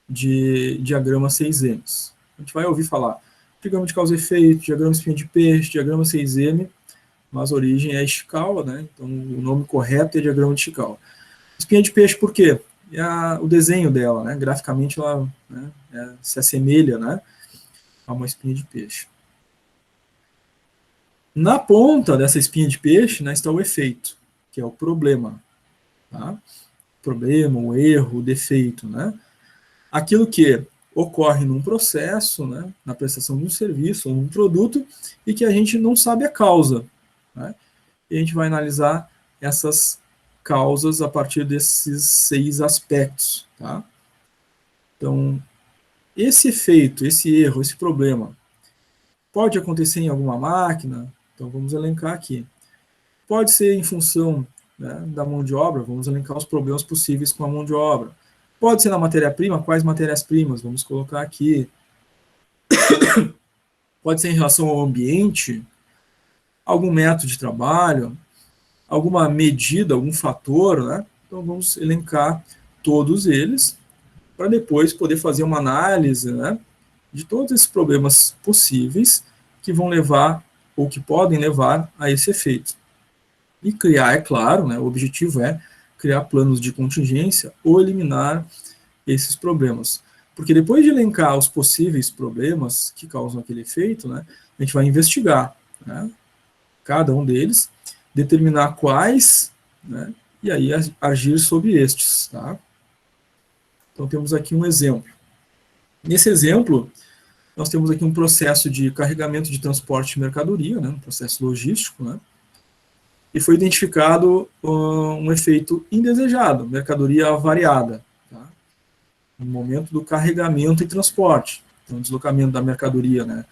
de diagrama 6 M's. A gente vai ouvir falar diagrama de causa e efeito, diagrama espinha de peixe, diagrama 6M, mas a origem é Ishikawa, né? Então o nome correto é diagrama de Ishikawa. Espinha de peixe por quê? O desenho dela, né? Graficamente ela, né, se assemelha, né, a uma espinha de peixe. Na ponta dessa espinha de peixe, né, está o efeito, que é o problema. Tá? O problema, o erro, o defeito. Né? Aquilo que ocorre num processo, né, na prestação de um serviço ou um produto, e que a gente não sabe a causa. Né? E a gente vai analisar essas causas a partir desses 6 aspectos. Tá? Então, esse efeito, esse erro, esse problema, pode acontecer em alguma máquina? Então, vamos elencar aqui. Pode ser em função, né, da mão de obra, vamos elencar os problemas possíveis com a mão de obra. Pode ser na matéria-prima, quais matérias-primas? Vamos colocar aqui. Pode ser em relação ao ambiente, algum método de trabalho, alguma medida, algum fator, né? Então, vamos elencar todos eles, para depois poder fazer uma análise, né, de todos esses problemas possíveis que vão levar, ou que podem levar a esse efeito. E criar, é claro, né, o objetivo é criar planos de contingência ou eliminar esses problemas. Porque depois de elencar os possíveis problemas que causam aquele efeito, né, a gente vai investigar, né, cada um deles, determinar quais, né, e aí agir sobre estes. Tá? Então temos aqui um exemplo. Nesse exemplo, nós temos aqui um processo de carregamento de transporte de mercadoria, né, um processo logístico, né, e foi identificado um efeito indesejado, mercadoria avariada, tá, no momento do carregamento e transporte. Então, deslocamento da mercadoria, né,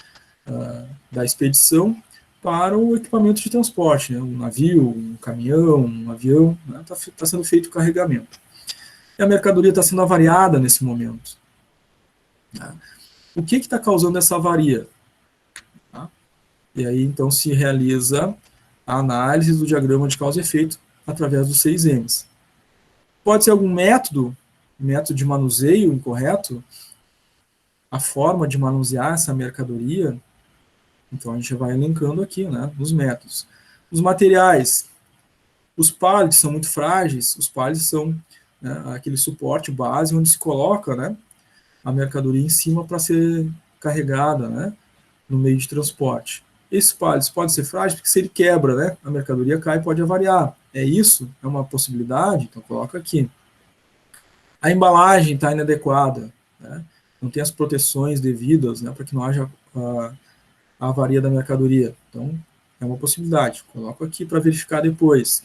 da expedição para o equipamento de transporte, né, um navio, um caminhão, um avião, está sendo feito o carregamento. E a mercadoria está sendo avariada nesse momento. Tá? O que está causando essa avaria? Tá? E aí, então, se realiza a análise do diagrama de causa e efeito através dos 6 M's. Pode ser algum método de manuseio incorreto, a forma de manusear essa mercadoria. Então, a gente vai elencando aqui, né, os métodos. Os materiais. Os pallets são muito frágeis. Os pallets são, né, aquele suporte base onde se coloca, né, a mercadoria em cima para ser carregada, né, no meio de transporte. Esses pallets podem ser frágeis porque se ele quebra, né, a mercadoria cai e pode avariar. É isso? É uma possibilidade? Então coloca aqui. A embalagem está inadequada, né, não tem as proteções devidas, né, para que não haja a avaria da mercadoria. Então é uma possibilidade. Coloco aqui para verificar depois.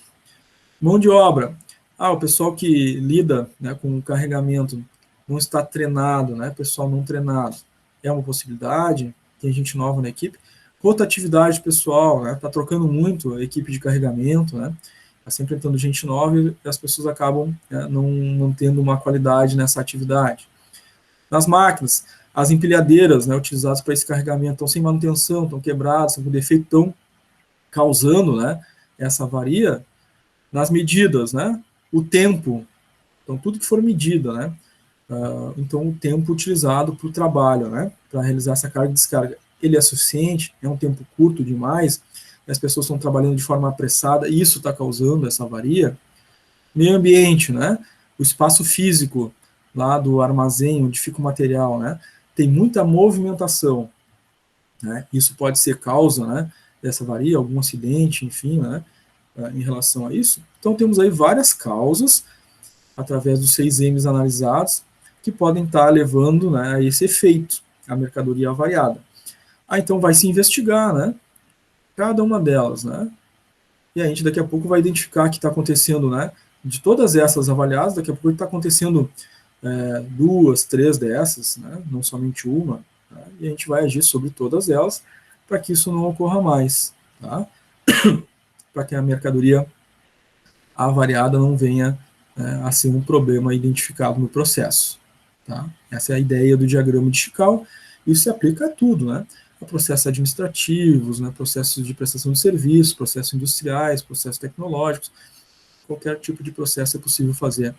Mão de obra. O pessoal que lida, né, com o carregamento não está treinado, né, pessoal não treinado. É uma possibilidade. Tem gente nova na equipe. Rotatividade pessoal, né, está trocando muito a equipe de carregamento, né, está sempre entrando gente nova e as pessoas acabam, né, não tendo uma qualidade nessa atividade. Nas máquinas, as empilhadeiras, né, utilizadas para esse carregamento estão sem manutenção, estão quebradas, estão com defeito, estão causando, né, essa avaria. Nas medidas, né, o tempo, então tudo que for medida, né, então o tempo utilizado para o trabalho, né, para realizar essa carga e descarga, ele é suficiente, é um tempo curto demais, as pessoas estão trabalhando de forma apressada, e isso está causando essa avaria. Meio ambiente, né, o espaço físico lá do armazém, onde fica o material, né, tem muita movimentação, né, isso pode ser causa, né, dessa avaria, algum acidente, enfim, né, em relação a isso. Então temos aí várias causas, através dos 6 M's analisados, que podem estar levando, né, a esse efeito, a mercadoria avariada. Então vai se investigar, né, cada uma delas, né, e a gente daqui a pouco vai identificar que está acontecendo, né, de todas essas avaliadas, daqui a pouco está acontecendo 2, 3 dessas, né, não somente uma, tá? E a gente vai agir sobre todas elas para que isso não ocorra mais, tá? Para que a mercadoria avariada não venha né, a ser um problema identificado no processo. Tá? Essa é a ideia do diagrama de Chicago. Isso se aplica a tudo, né? A processos administrativos, né? Processos de prestação de serviços, processos industriais, processos tecnológicos. Qualquer tipo de processo é possível fazer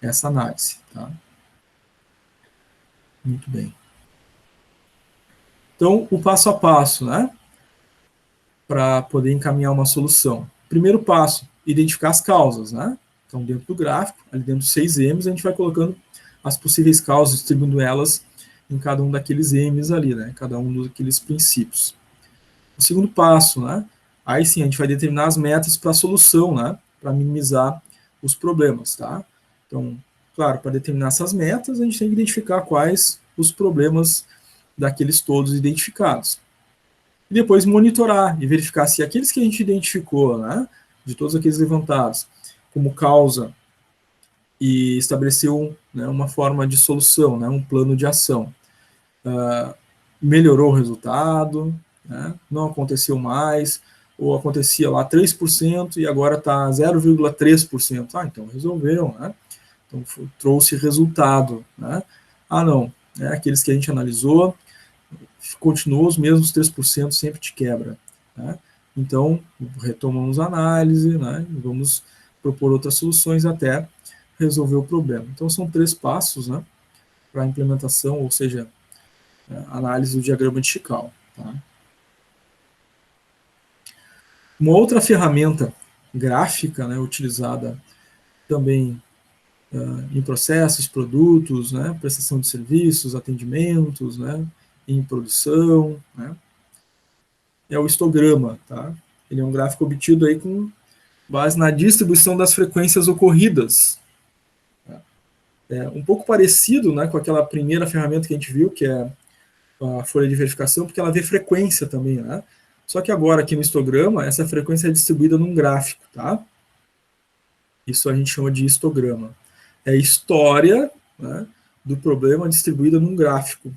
essa análise. Tá? Muito bem. Então, o passo a passo, né? Para poder encaminhar uma solução. Primeiro passo, identificar as causas, né? Então, dentro do gráfico, ali dentro dos 6 M's, a gente vai colocando as possíveis causas, distribuindo elas em cada um daqueles M's ali, né? Cada um daqueles princípios. O segundo passo, né? Aí sim, a gente vai determinar as metas para a solução, né? Para minimizar os problemas, tá? Então, claro, para determinar essas metas, a gente tem que identificar quais os problemas daqueles todos identificados. E depois monitorar e verificar se aqueles que a gente identificou, né? De todos aqueles levantados, como causa, e estabeleceu, né, uma forma de solução, né, um plano de ação. Melhorou o resultado, né, não aconteceu mais, ou acontecia lá 3% e agora está 0,3%. Ah, então resolveu, né? Então trouxe resultado, né? Ah, não, né, aqueles que a gente analisou, continuou os mesmos 3%, sempre te quebra, né? Então, retomamos a análise, né, vamos propor outras soluções até resolver o problema. Então, são 3 passos, né, para a implementação, ou seja, análise do diagrama de Chicago. Tá? Uma outra ferramenta gráfica, né, utilizada também em processos, produtos, né, prestação de serviços, atendimentos, né, em produção, né, é o histograma. Tá? Ele é um gráfico obtido aí com base na distribuição das frequências ocorridas. É um pouco parecido, né, com aquela primeira ferramenta que a gente viu, que é a folha de verificação, porque ela vê frequência também, né? Só que agora, aqui no histograma, essa frequência é distribuída num gráfico, tá? Isso a gente chama de histograma. É história, né, do problema distribuída num gráfico,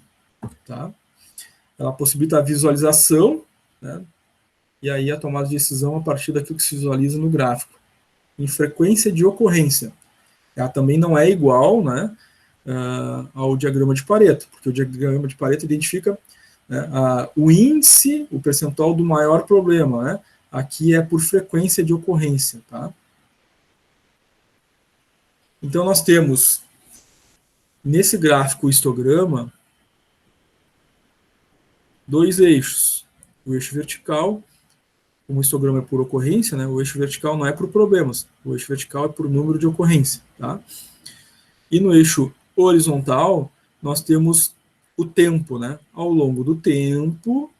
tá? Ela possibilita a visualização, né, e aí a tomada de decisão a partir daquilo que se visualiza no gráfico. Em frequência de ocorrência. Ela também não é igual, né, ao diagrama de Pareto, porque o diagrama de Pareto identifica, né, o índice, o percentual do maior problema, né? Aqui é por frequência de ocorrência, tá? Então nós temos nesse gráfico histograma 2 eixos, o eixo vertical, como o histograma é por ocorrência, né? O eixo vertical não é por problemas, o eixo vertical é por número de ocorrência, tá? E no eixo horizontal, nós temos o tempo, né? Ao longo do tempo,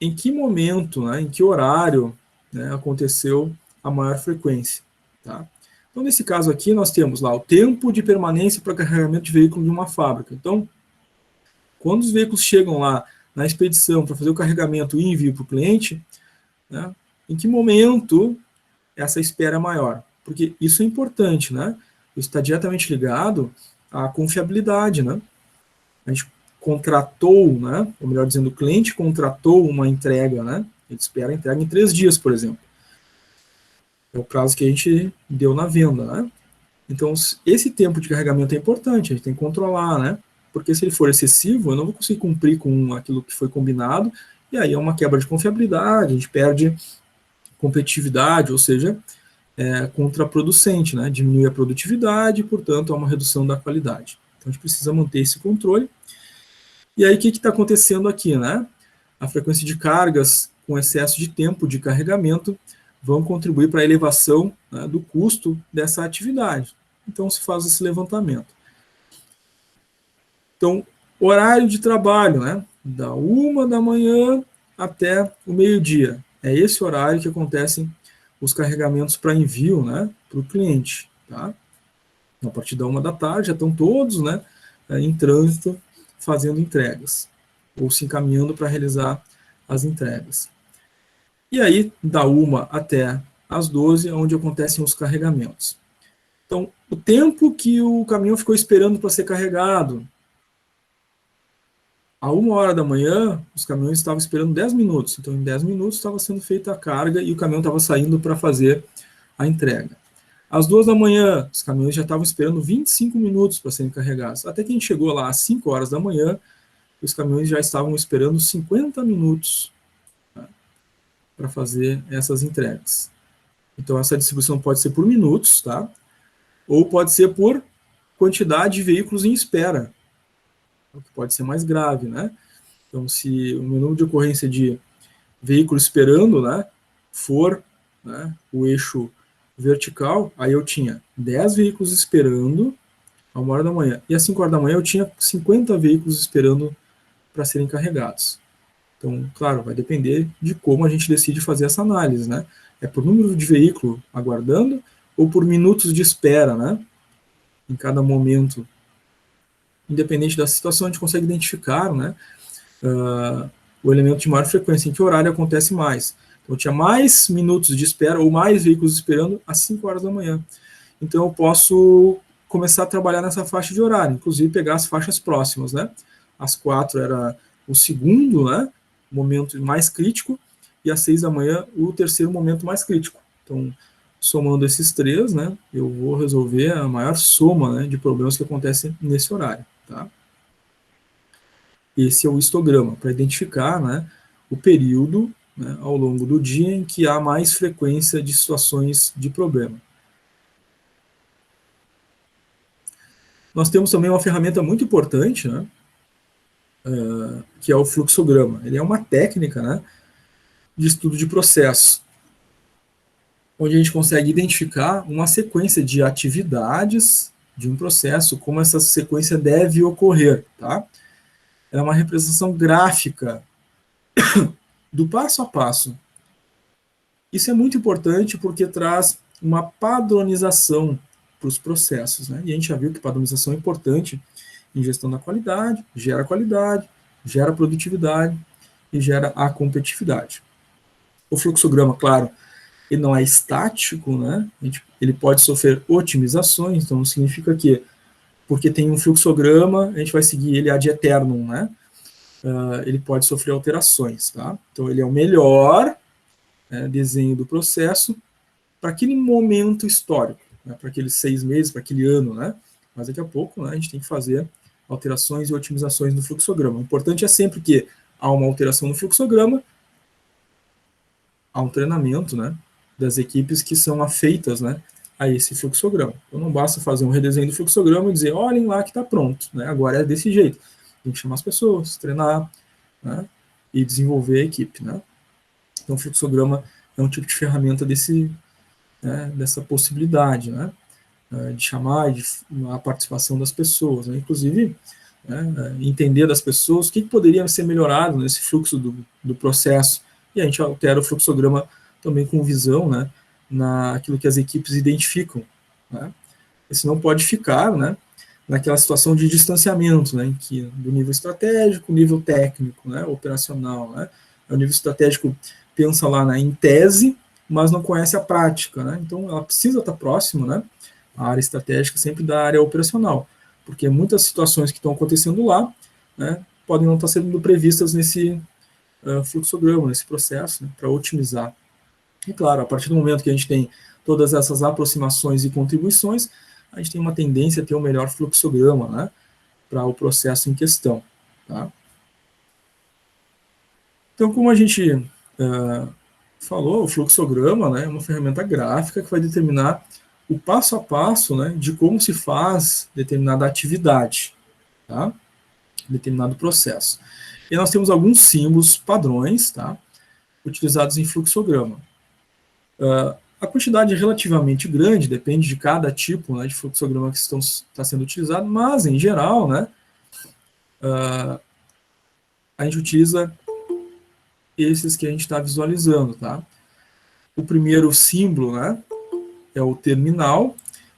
em que momento, né, em que horário, né, aconteceu a maior frequência. Tá? Então, nesse caso aqui, nós temos lá o tempo de permanência para carregamento de veículo de uma fábrica. Então, quando os veículos chegam lá na expedição para fazer o carregamento e envio para o cliente, né, em que momento essa espera é maior? Porque isso é importante, né? Isso está diretamente ligado à confiabilidade, né? A gente contratou, né, ou melhor dizendo, o cliente contratou uma entrega, né? Ele espera a entrega em 3 dias, por exemplo. É o prazo que a gente deu na venda, né? Então, esse tempo de carregamento é importante, a gente tem que controlar, né? Porque se ele for excessivo, eu não vou conseguir cumprir com aquilo que foi combinado, e aí é uma quebra de confiabilidade, a gente perde competitividade, ou seja, é contraproducente, né? Diminui a produtividade, portanto, há uma redução da qualidade. Então, a gente precisa manter esse controle. E aí, o que está acontecendo aqui, né? A frequência de cargas com excesso de tempo de carregamento vão contribuir para a elevação, né, do custo dessa atividade. Então, se faz esse levantamento. Então, horário de trabalho, né? Da 1 da manhã até o meio-dia. É esse horário que acontecem os carregamentos para envio, né, para o cliente. Tá? A partir da 1 da tarde, já estão todos, né, em trânsito, fazendo entregas, ou se encaminhando para realizar as entregas. E aí, da 1 até as 12, é onde acontecem os carregamentos. Então, o tempo que o caminhão ficou esperando para ser carregado, a 1 da manhã, os caminhões estavam esperando 10 minutos. Então, em 10 minutos estava sendo feita a carga e o caminhão estava saindo para fazer a entrega. Às 2 da manhã, os caminhões já estavam esperando 25 minutos para serem carregados. Até que a gente chegou lá às 5 horas da manhã, os caminhões já estavam esperando 50 minutos, tá, para fazer essas entregas. Então, essa distribuição pode ser por minutos, tá? Ou pode ser por quantidade de veículos em espera, o que pode ser mais grave, né? Então, se o número de ocorrência de veículos esperando, né, for, né, o eixo vertical, aí eu tinha 10 veículos esperando a 1 hora da manhã. E às 5 horas da manhã eu tinha 50 veículos esperando para serem carregados. Então, claro, vai depender de como a gente decide fazer essa análise, né? É por número de veículo aguardando ou por minutos de espera, né? Em cada momento. Independente da situação, a gente consegue identificar, né, o elemento de maior frequência, em que horário acontece mais. Então, eu tinha mais minutos de espera ou mais veículos esperando às 5 horas da manhã. Então, eu posso começar a trabalhar nessa faixa de horário, inclusive pegar as faixas próximas, né? Às 4 era o segundo, né, momento mais crítico, e às 6 da manhã o terceiro momento mais crítico. Então, somando esses três, né, eu vou resolver a maior soma, né, de problemas que acontecem nesse horário, tá? Esse é o histograma, para identificar, né, o período, né, ao longo do dia em que há mais frequência de situações de problema. Nós temos também uma ferramenta muito importante, né, que é o fluxograma. Ele é uma técnica, né, de estudo de processo, onde a gente consegue identificar uma sequência de atividades de um processo, como essa sequência deve ocorrer, tá? É uma representação gráfica do passo a passo. Isso é muito importante porque traz uma padronização para os processos, né? E a gente já viu que padronização é importante em gestão da qualidade, gera produtividade e gera a competitividade. O fluxograma, claro, ele não é estático, né? Ele pode sofrer otimizações, então significa que, porque tem um fluxograma, a gente vai seguir ele ad eternum, né? Ele pode sofrer alterações, tá? Então, ele é o melhor, né, desenho do processo para aquele momento histórico, né, para aqueles 6 meses, para aquele ano, né? Mas daqui a pouco, né, a gente tem que fazer alterações e otimizações no fluxograma. O importante é sempre que há uma alteração no fluxograma, há um treinamento, né, das equipes que são afeitas, né, a esse fluxograma. Então não basta fazer um redesenho do fluxograma e dizer, olhem lá que está pronto, né, agora é desse jeito. Tem que chamar as pessoas, treinar, né, e desenvolver a equipe, né. Então o fluxograma é um tipo de ferramenta dessa possibilidade, né, de chamar a participação das pessoas, né, inclusive, né, entender das pessoas o que poderia ser melhorado nesse fluxo do processo, e a gente altera o fluxograma também com visão, né, naquilo que as equipes identificam, né, e senão pode ficar, né, naquela situação de distanciamento, né, do nível estratégico, nível técnico, né, operacional, né, o nível estratégico pensa lá em tese, mas não conhece a prática, né, então ela precisa estar próxima, né, a área estratégica sempre da área operacional, porque muitas situações que estão acontecendo lá, né, podem não estar sendo previstas nesse fluxograma, nesse processo, né, para otimizar. E claro, a partir do momento que a gente tem todas essas aproximações e contribuições, a gente tem uma tendência a ter um melhor fluxograma, né, para o processo em questão. Tá? Então, como a gente falou, o fluxograma, né, é uma ferramenta gráfica que vai determinar o passo a passo, né, de como se faz determinada atividade, tá? Determinado processo. E nós temos alguns símbolos padrões, tá, utilizados em fluxograma. A quantidade é relativamente grande, depende de cada tipo, né, de fluxograma que está sendo utilizado, mas, em geral, né, a gente utiliza esses que a gente está visualizando. Tá? O primeiro símbolo, né, é o terminal.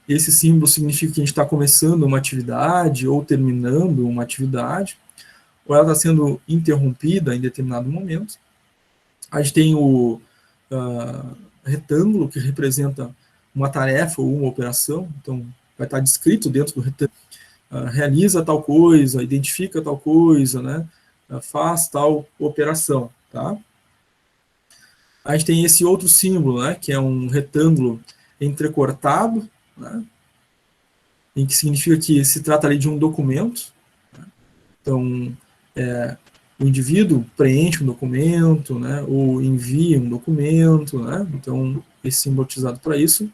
Esse símbolo significa que a gente está começando uma atividade ou terminando uma atividade, ou ela está sendo interrompida em determinado momento. A gente tem o retângulo, que representa uma tarefa ou uma operação, então vai estar descrito dentro do retângulo, realiza tal coisa, identifica tal coisa, né, faz tal operação. Tá? A gente tem esse outro símbolo, né, que é um retângulo entrecortado, né, em que significa que se trata ali de um documento. Né? Então, o indivíduo preenche um documento, né, ou envia um documento, né? Então, esse símbolo é utilizado para isso.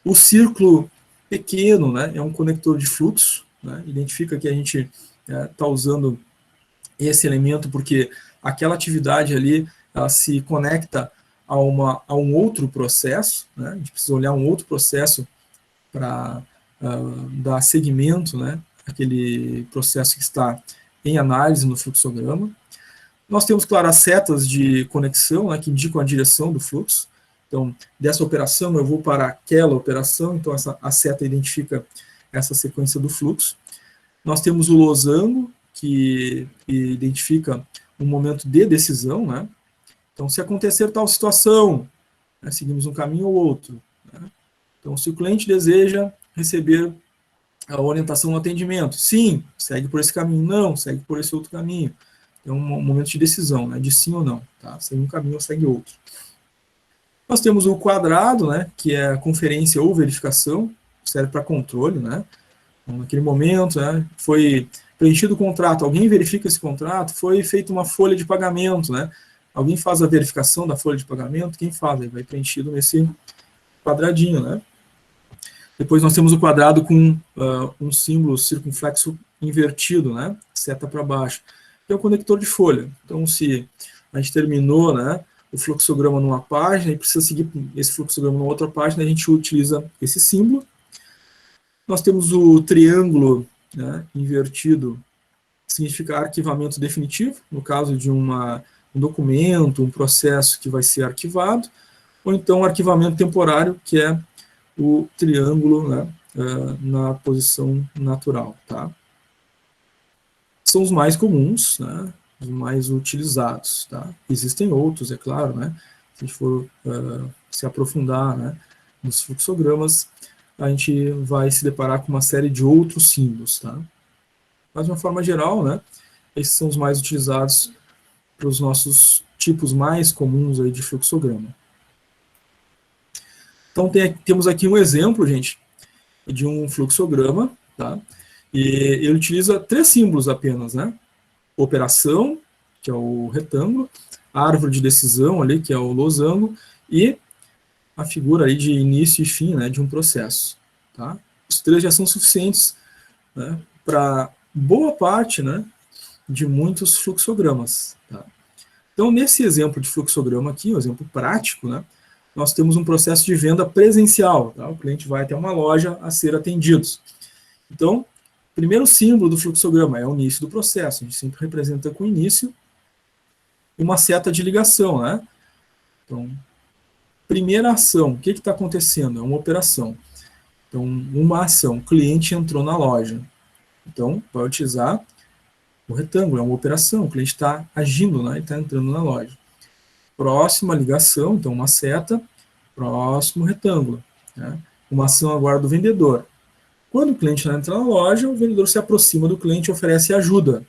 O círculo pequeno, né, é um conector de fluxo, né? Identifica que a gente está usando esse elemento porque aquela atividade ali ela se conecta a um outro processo, né? A gente precisa olhar um outro processo para dar seguimento, né, àquele processo que está em análise no fluxograma. Nós temos, claro, as setas de conexão, né, que indicam a direção do fluxo. Então, dessa operação eu vou para aquela operação, então a seta identifica essa sequência do fluxo. Nós temos o losango, que identifica um momento de decisão, né? Então, se acontecer tal situação, né, seguimos um caminho ou outro. Né? Então, se o cliente deseja receber a orientação no atendimento, sim, segue por esse caminho, não, segue por esse outro caminho. É um momento de decisão, né, de sim ou não, tá? Segue um caminho ou segue outro. Nós temos o quadrado, né, que é a conferência ou verificação, serve para controle, né? Então, naquele momento, né, foi preenchido o contrato, alguém verifica esse contrato, foi feita uma folha de pagamento, né? Alguém faz a verificação da folha de pagamento, quem faz? Ele vai preenchido nesse quadradinho, né? Depois nós temos o quadrado com um símbolo circunflexo invertido, né? Seta para baixo. Que é o conector de folha. Então, se a gente terminou, né, o fluxograma numa página e precisa seguir esse fluxograma numa outra página, a gente utiliza esse símbolo. Nós temos o triângulo, né, invertido, que significa arquivamento definitivo, no caso de um documento, um processo que vai ser arquivado, ou então arquivamento temporário, que é o triângulo, né, na posição natural. Tá? São os mais comuns, né, os mais utilizados. Tá? Existem outros, é claro, né, se a gente for se aprofundar, né, nos fluxogramas, a gente vai se deparar com uma série de outros símbolos. Tá? Mas, de uma forma geral, né, esses são os mais utilizados para os nossos tipos mais comuns aí de fluxograma. Então, temos aqui um exemplo, gente, de um fluxograma, tá? E ele utiliza 3 símbolos apenas, né? Operação, que é o retângulo, árvore de decisão ali, que é o losango, e a figura aí de início e fim, né, de um processo, tá? Os 3 já são suficientes, né, para boa parte, né, de muitos fluxogramas, tá? Então, nesse exemplo de fluxograma aqui, um exemplo prático, né, nós temos um processo de venda presencial. Tá? O cliente vai até uma loja a ser atendido. Então, o primeiro símbolo do fluxograma é o início do processo. A gente sempre representa com início uma seta de ligação. Né? Então, primeira ação, o que está acontecendo? É uma operação. Então, uma ação, o cliente entrou na loja. Então, vai utilizar o retângulo, é uma operação, o cliente está agindo, né? Ele está entrando na loja. Próxima ligação, então uma seta, próximo retângulo. Né? Uma ação agora do vendedor. Quando o cliente entra na loja, o vendedor se aproxima do cliente e oferece ajuda.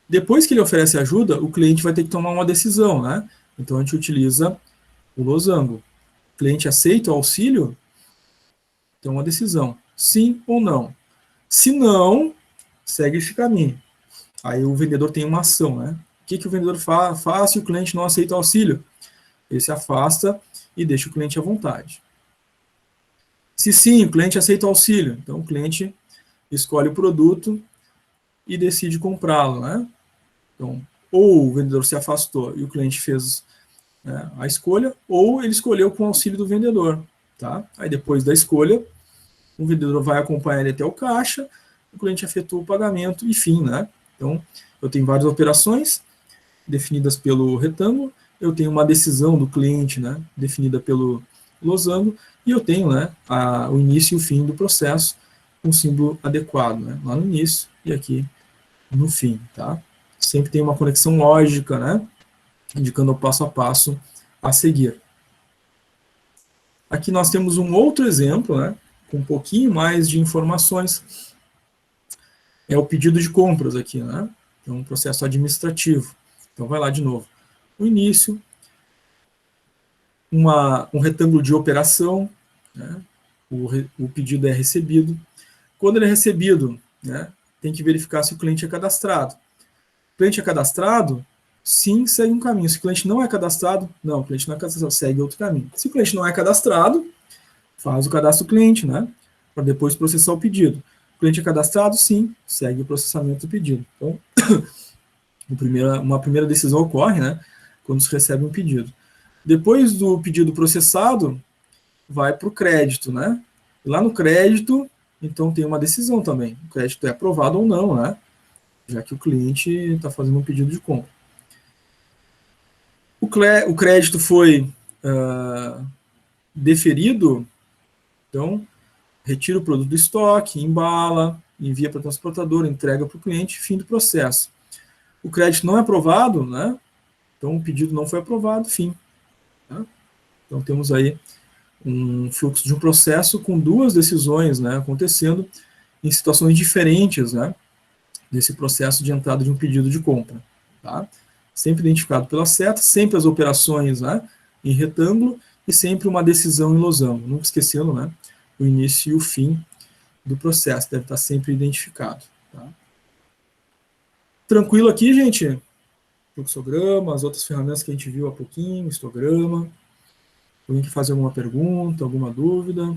Depois que ele oferece ajuda, o cliente vai ter que tomar uma decisão. Né? Então a gente utiliza o losango. O cliente aceita o auxílio? Então uma decisão. Sim ou não? Se não, segue esse caminho. Aí o vendedor tem uma ação. Né? O que o vendedor faz se o cliente não aceita o auxílio? Ele se afasta e deixa o cliente à vontade. Se sim, o cliente aceita o auxílio, então o cliente escolhe o produto e decide comprá-lo. Né? Então, ou o vendedor se afastou e o cliente fez, né, a escolha, ou ele escolheu com o auxílio do vendedor. Tá? Aí depois da escolha, o vendedor vai acompanhar ele até o caixa, o cliente efetua o pagamento e fim. Né? Então, eu tenho várias operações definidas pelo retângulo, eu tenho uma decisão do cliente, né, definida pelo losango, e eu tenho, né, o início e o fim do processo, com um símbolo adequado, né, lá no início e aqui no fim. Tá? Sempre tem uma conexão lógica, né, indicando o passo a passo a seguir. Aqui nós temos um outro exemplo, né, com um pouquinho mais de informações. É o pedido de compras aqui, né, é um processo administrativo. Então, vai lá de novo. O início, um retângulo de operação, né? O pedido é recebido. Quando ele é recebido, né, tem que verificar se o cliente é cadastrado. O cliente é cadastrado, sim, segue um caminho. Se o cliente não é cadastrado, não, o cliente não é cadastrado, segue outro caminho. Se o cliente não é cadastrado, faz o cadastro do cliente, né, para depois processar o pedido. O cliente é cadastrado, sim, segue o processamento do pedido. Então, uma primeira decisão ocorre, né, quando se recebe um pedido. Depois do pedido processado, vai para o crédito, né? E lá no crédito, então tem uma decisão também. O crédito é aprovado ou não, né? Já que o cliente está fazendo um pedido de compra. O crédito foi deferido, então retira o produto do estoque, embala, envia para a transportadora, entrega para o cliente, fim do processo. O crédito não é aprovado, né? Então o pedido não foi aprovado, fim. Tá? Então temos aí um fluxo de um processo com duas decisões, né, acontecendo em situações diferentes, né, nesse processo de entrada de um pedido de compra. Tá? Sempre identificado pela seta, sempre as operações, né, em retângulo e sempre uma decisão em losango. Nunca esquecendo, né, o início e o fim do processo, deve estar sempre identificado. Tá? Tranquilo aqui, gente? Fluxograma, as outras ferramentas que a gente viu há pouquinho, histograma. Alguém quer fazer alguma pergunta, alguma dúvida?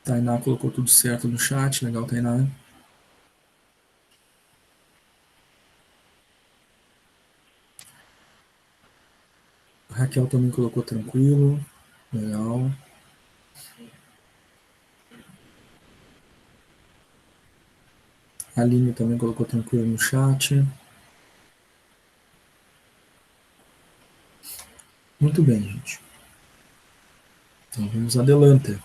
Tainá colocou tudo certo no chat, legal, Tainá. A Raquel também colocou tranquilo, legal. A Aline também colocou tranquilo no chat. Muito bem, gente. Então vamos adelante.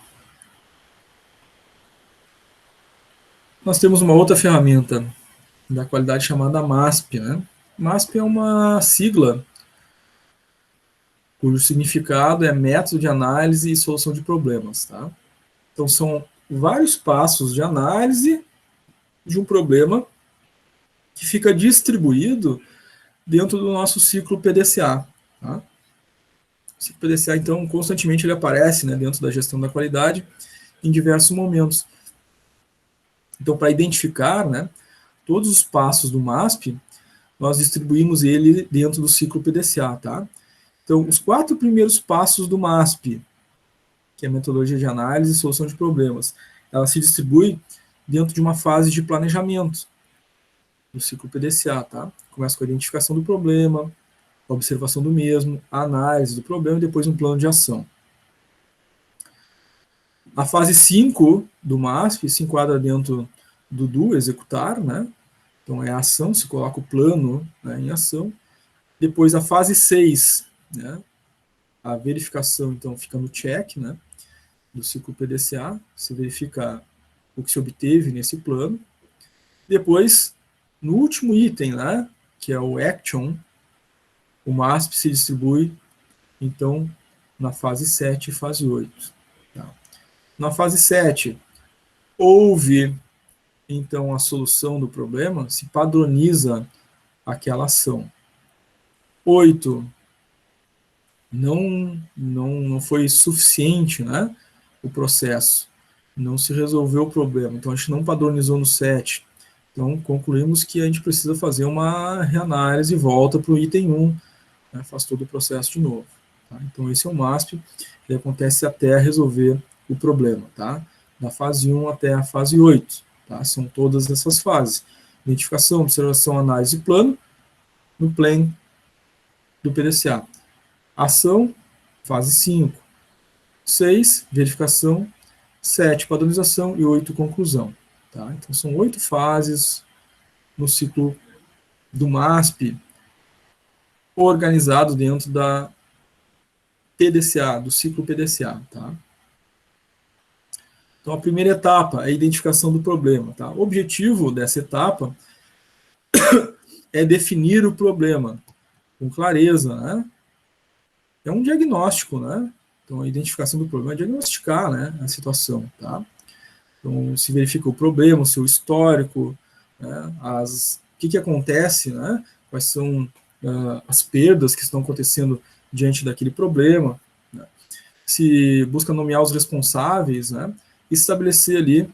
Nós temos uma outra ferramenta da qualidade chamada MASP, né? MASP é uma sigla cujo significado é método de análise e solução de problemas, tá? Então são vários passos de análise de um problema que fica distribuído dentro do nosso ciclo PDCA, tá? O ciclo PDCA, então, constantemente ele aparece, né, dentro da gestão da qualidade em diversos momentos. Então, para identificar, né, todos os passos do MASP, nós distribuímos ele dentro do ciclo PDCA, tá? Então, os 4 primeiros passos do MASP, que é a metodologia de análise e solução de problemas, ela se distribui dentro de uma fase de planejamento do ciclo PDCA, tá? Começa com a identificação do problema, a observação do mesmo, a análise do problema e depois um plano de ação. A fase 5 do MASP se enquadra dentro do executar, né? Então é a ação, se coloca o plano, né, em ação. Depois a fase 6, né? A verificação, então, fica no check, né, do ciclo PDCA, se verifica o que se obteve nesse plano. Depois, no último item, né, que é o action, o MASP se distribui, então, na fase 7 e fase 8. Tá? Na fase 7, houve, então, a solução do problema, se padroniza aquela ação. 8, não foi suficiente, né, o processo, não se resolveu o problema, então a gente não padronizou no 7. Então, concluímos que a gente precisa fazer uma reanálise e volta para o item 1, né, faz todo o processo de novo. Tá? Então, esse é o MASP, ele acontece até resolver o problema, tá? Da fase 1 até a fase 8. Tá? São todas essas fases. Identificação, observação, análise e plano, no plano do PDCA. Ação, fase 5. 6, verificação. 7, padronização. E 8, conclusão. Tá? Então, são 8 fases no ciclo do MASP, organizado dentro da PDCA, do ciclo PDCA. Tá? Então, a primeira etapa é a identificação do problema. Tá? O objetivo dessa etapa é definir o problema com clareza, né? É um diagnóstico, né? Então, a identificação do problema é diagnosticar, né, a situação, tá? Então, se verifica o problema, o seu histórico, né, o que acontece, né, quais são as perdas que estão acontecendo diante daquele problema, né? Se busca nomear os responsáveis, né, e estabelecer ali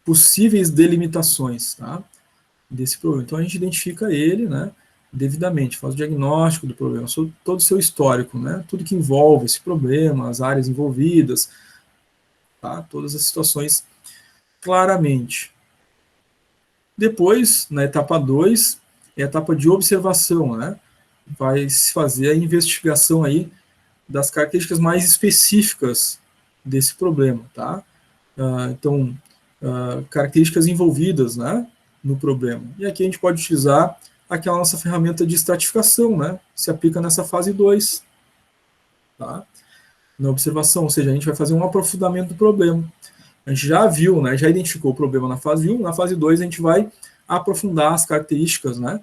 possíveis delimitações, tá, desse problema. Então, a gente identifica ele, né, devidamente, faz o diagnóstico do problema, todo o seu histórico, né, tudo que envolve esse problema, as áreas envolvidas, tá, todas as situações claramente. Depois, na etapa 2, é a etapa de observação, né, vai se fazer a investigação aí das características mais específicas desse problema, tá? Então, características envolvidas, né, no problema. E aqui a gente pode utilizar aquela nossa ferramenta de estratificação, né, se aplica nessa fase 2, tá? Na observação, ou seja, a gente vai fazer um aprofundamento do problema. A gente já viu, né, já identificou o problema na fase 1, na fase 2 a gente vai aprofundar as características, né,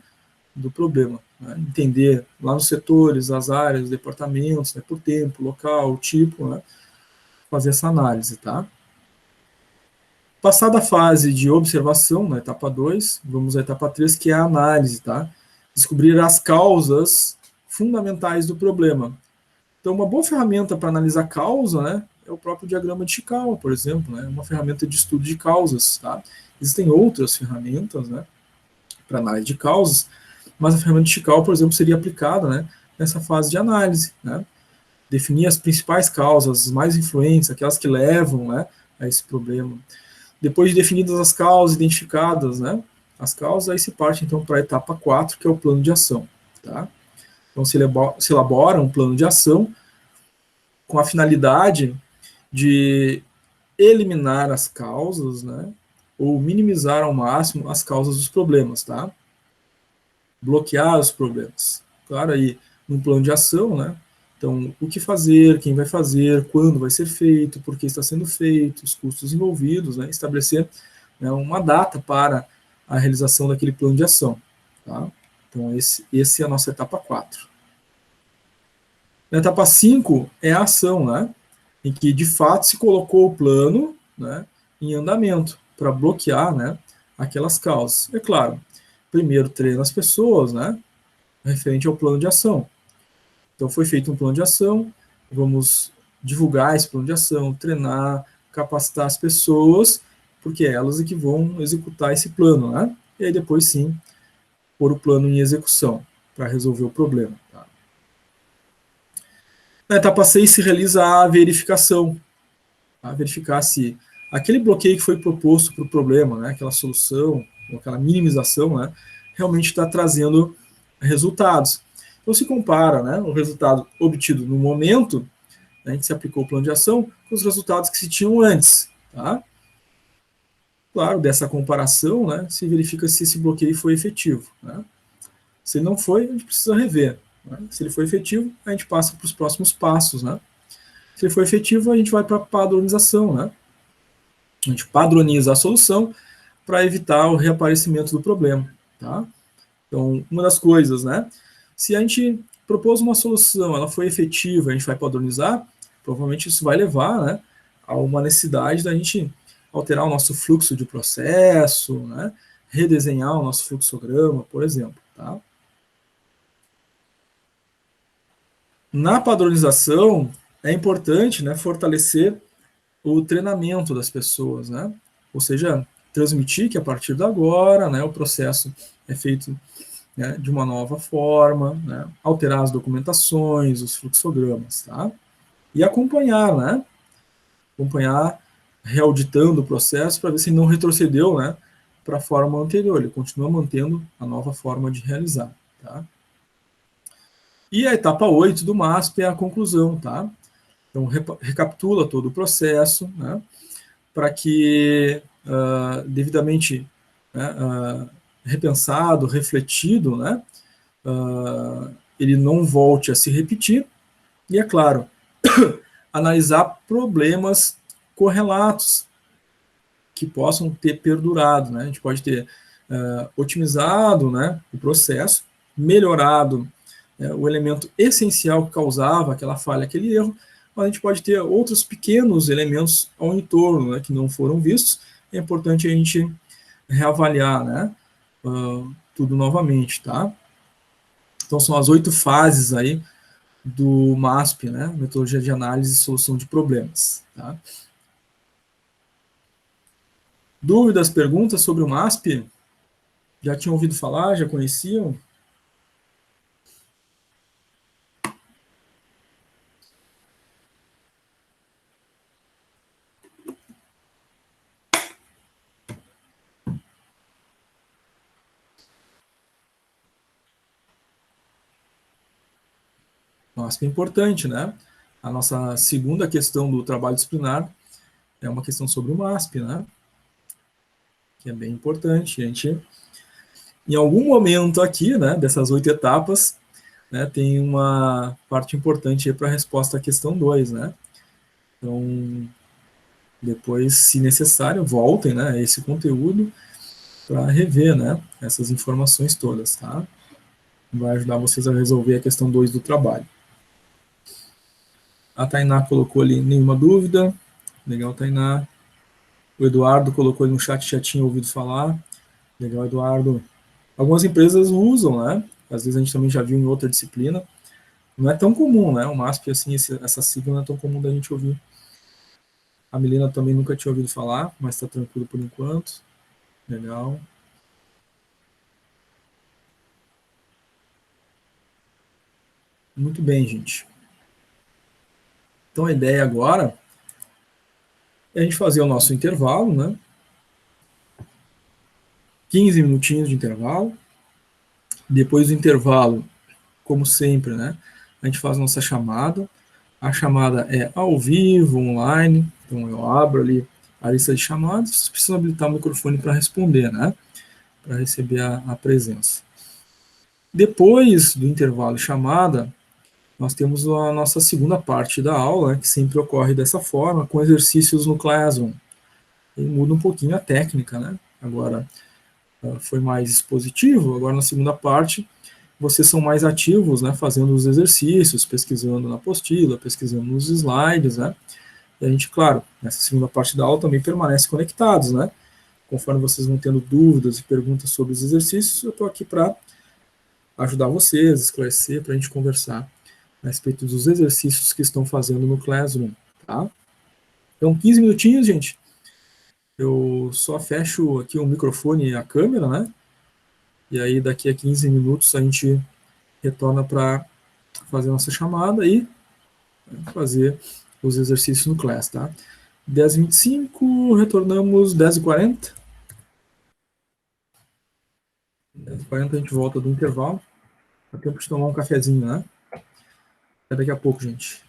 do problema, né, entender lá nos setores, as áreas, os departamentos, né, por tempo, local, tipo, né, fazer essa análise, tá? Passada a fase de observação, na etapa 2, vamos à etapa 3, que é a análise, tá? Descobrir as causas fundamentais do problema. Então, uma boa ferramenta para analisar causa, né, é o próprio diagrama de Chikawa, por exemplo, né, uma ferramenta de estudo de causas, tá? Existem outras ferramentas, né, para análise de causas, mas a ferramenta de Chikawa, por exemplo, seria aplicada, né, nessa fase de análise, né? Definir as principais causas, as mais influentes, aquelas que levam, né, a esse problema. Depois de definidas as causas, identificadas, né, as causas, aí se parte então para a etapa 4, que é o plano de ação, tá? Então se elabora um plano de ação com a finalidade de eliminar as causas, né, ou minimizar ao máximo as causas dos problemas, tá? Bloquear os problemas. Claro, aí, num plano de ação, né, então, o que fazer, quem vai fazer, quando vai ser feito, por que está sendo feito, os custos envolvidos, né, estabelecer, né, uma data para a realização daquele plano de ação, tá? Então, esse é a nossa etapa 4. Na etapa 5 é a ação, né, em que, de fato, se colocou o plano, né, em andamento para bloquear, né, aquelas causas. É claro, primeiro treina as pessoas, né, referente ao plano de ação. Então, foi feito um plano de ação, vamos divulgar esse plano de ação, treinar, capacitar as pessoas, porque é elas é que vão executar esse plano, né? E aí depois, sim, pôr o plano em execução, para resolver o problema. Tá? Na etapa 6 se realiza a verificação, tá? Verificar se aquele bloqueio que foi proposto para o problema, né, aquela solução, ou aquela minimização, né, realmente está trazendo resultados. Então se compara, né, o resultado obtido no momento, né, em que se aplicou o plano de ação com os resultados que se tinham antes. Tá? Claro, dessa comparação, né, se verifica se esse bloqueio foi efetivo. Né? Se ele não foi, a gente precisa rever. Né? Se ele foi efetivo, a gente passa para os próximos passos. Né? Se ele foi efetivo, a gente vai para a padronização. Né? A gente padroniza a solução para evitar o reaparecimento do problema. Tá? Então, uma das coisas, né? Se a gente propôs uma solução, ela foi efetiva, a gente vai padronizar, provavelmente isso vai levar, né, a uma necessidade da gente alterar o nosso fluxo de processo, né, redesenhar o nosso fluxograma, por exemplo. Tá? Na padronização, é importante, né, fortalecer o treinamento das pessoas, né? Ou seja, transmitir que a partir de agora, né, o processo é feito, né, de uma nova forma, né, alterar as documentações, os fluxogramas, tá? E acompanhar, né? Acompanhar, reauditando o processo para ver se não retrocedeu, né, para a forma anterior, ele continua mantendo a nova forma de realizar, tá? E a etapa 8 do MASP é a conclusão, tá? Então, recapitula todo o processo, né, para que, devidamente, né, repensado, refletido, né, ele não volte a se repetir, e, é claro, analisar problemas correlatos que possam ter perdurado. Né? A gente pode ter otimizado, né, o processo, melhorado o elemento essencial que causava aquela falha, aquele erro, mas a gente pode ter outros pequenos elementos ao entorno, né, que não foram vistos. É importante a gente reavaliar, né, tudo novamente, tá? Então, são as 8 fases aí do MASP, né, Metodologia de Análise e Solução de Problemas, tá? Dúvidas, perguntas sobre o MASP? Já tinham ouvido falar? Já conheciam? MASP é importante, né? A nossa segunda questão do trabalho disciplinar é uma questão sobre o MASP, né? Que é bem importante. A gente, em algum momento aqui, né, dessas 8 etapas, né, tem uma parte importante para a resposta à questão 2, né? Então, depois, se necessário, voltem, né, a esse conteúdo para rever, né, essas informações todas, tá? Vai ajudar vocês a resolver a questão 2 do trabalho. A Tainá colocou ali nenhuma dúvida. Legal, Tainá. O Eduardo colocou ali no chat, já tinha ouvido falar. Legal, Eduardo. Algumas empresas usam, né? Às vezes a gente também já viu em outra disciplina. Não é tão comum, né? O MASP, assim, essa sigla não é tão comum da gente ouvir. A Melina também nunca tinha ouvido falar, mas está tranquilo por enquanto. Legal. Muito bem, gente. Então a ideia agora é a gente fazer o nosso intervalo, né? 15 minutinhos de intervalo. Depois do intervalo, como sempre, né? A gente faz a nossa chamada. A chamada é ao vivo, online. Então eu abro ali a lista de chamadas. Vocês precisam habilitar o microfone para responder, né? Para receber a presença. Depois do intervalo de chamada, nós temos a nossa segunda parte da aula, né, que sempre ocorre dessa forma, com exercícios no Classroom. E muda um pouquinho a técnica, né? Agora foi mais expositivo, agora na segunda parte vocês são mais ativos, né, fazendo os exercícios, pesquisando na apostila, pesquisando nos slides, né? E a gente, claro, nessa segunda parte da aula também permanece conectados, né? Conforme vocês vão tendo dúvidas e perguntas sobre os exercícios, eu estou aqui para ajudar vocês, esclarecer, para a gente conversar a respeito dos exercícios que estão fazendo no Classroom, tá? Então, 15 minutinhos, gente. Eu só fecho aqui o microfone e a câmera, né? E aí, daqui a 15 minutos, a gente retorna para fazer a nossa chamada e fazer os exercícios no Class, tá? 10h25, retornamos 10h40. 10h40 a gente volta do intervalo. Dá tempo de tomar um cafezinho, né? Até daqui a pouco, gente.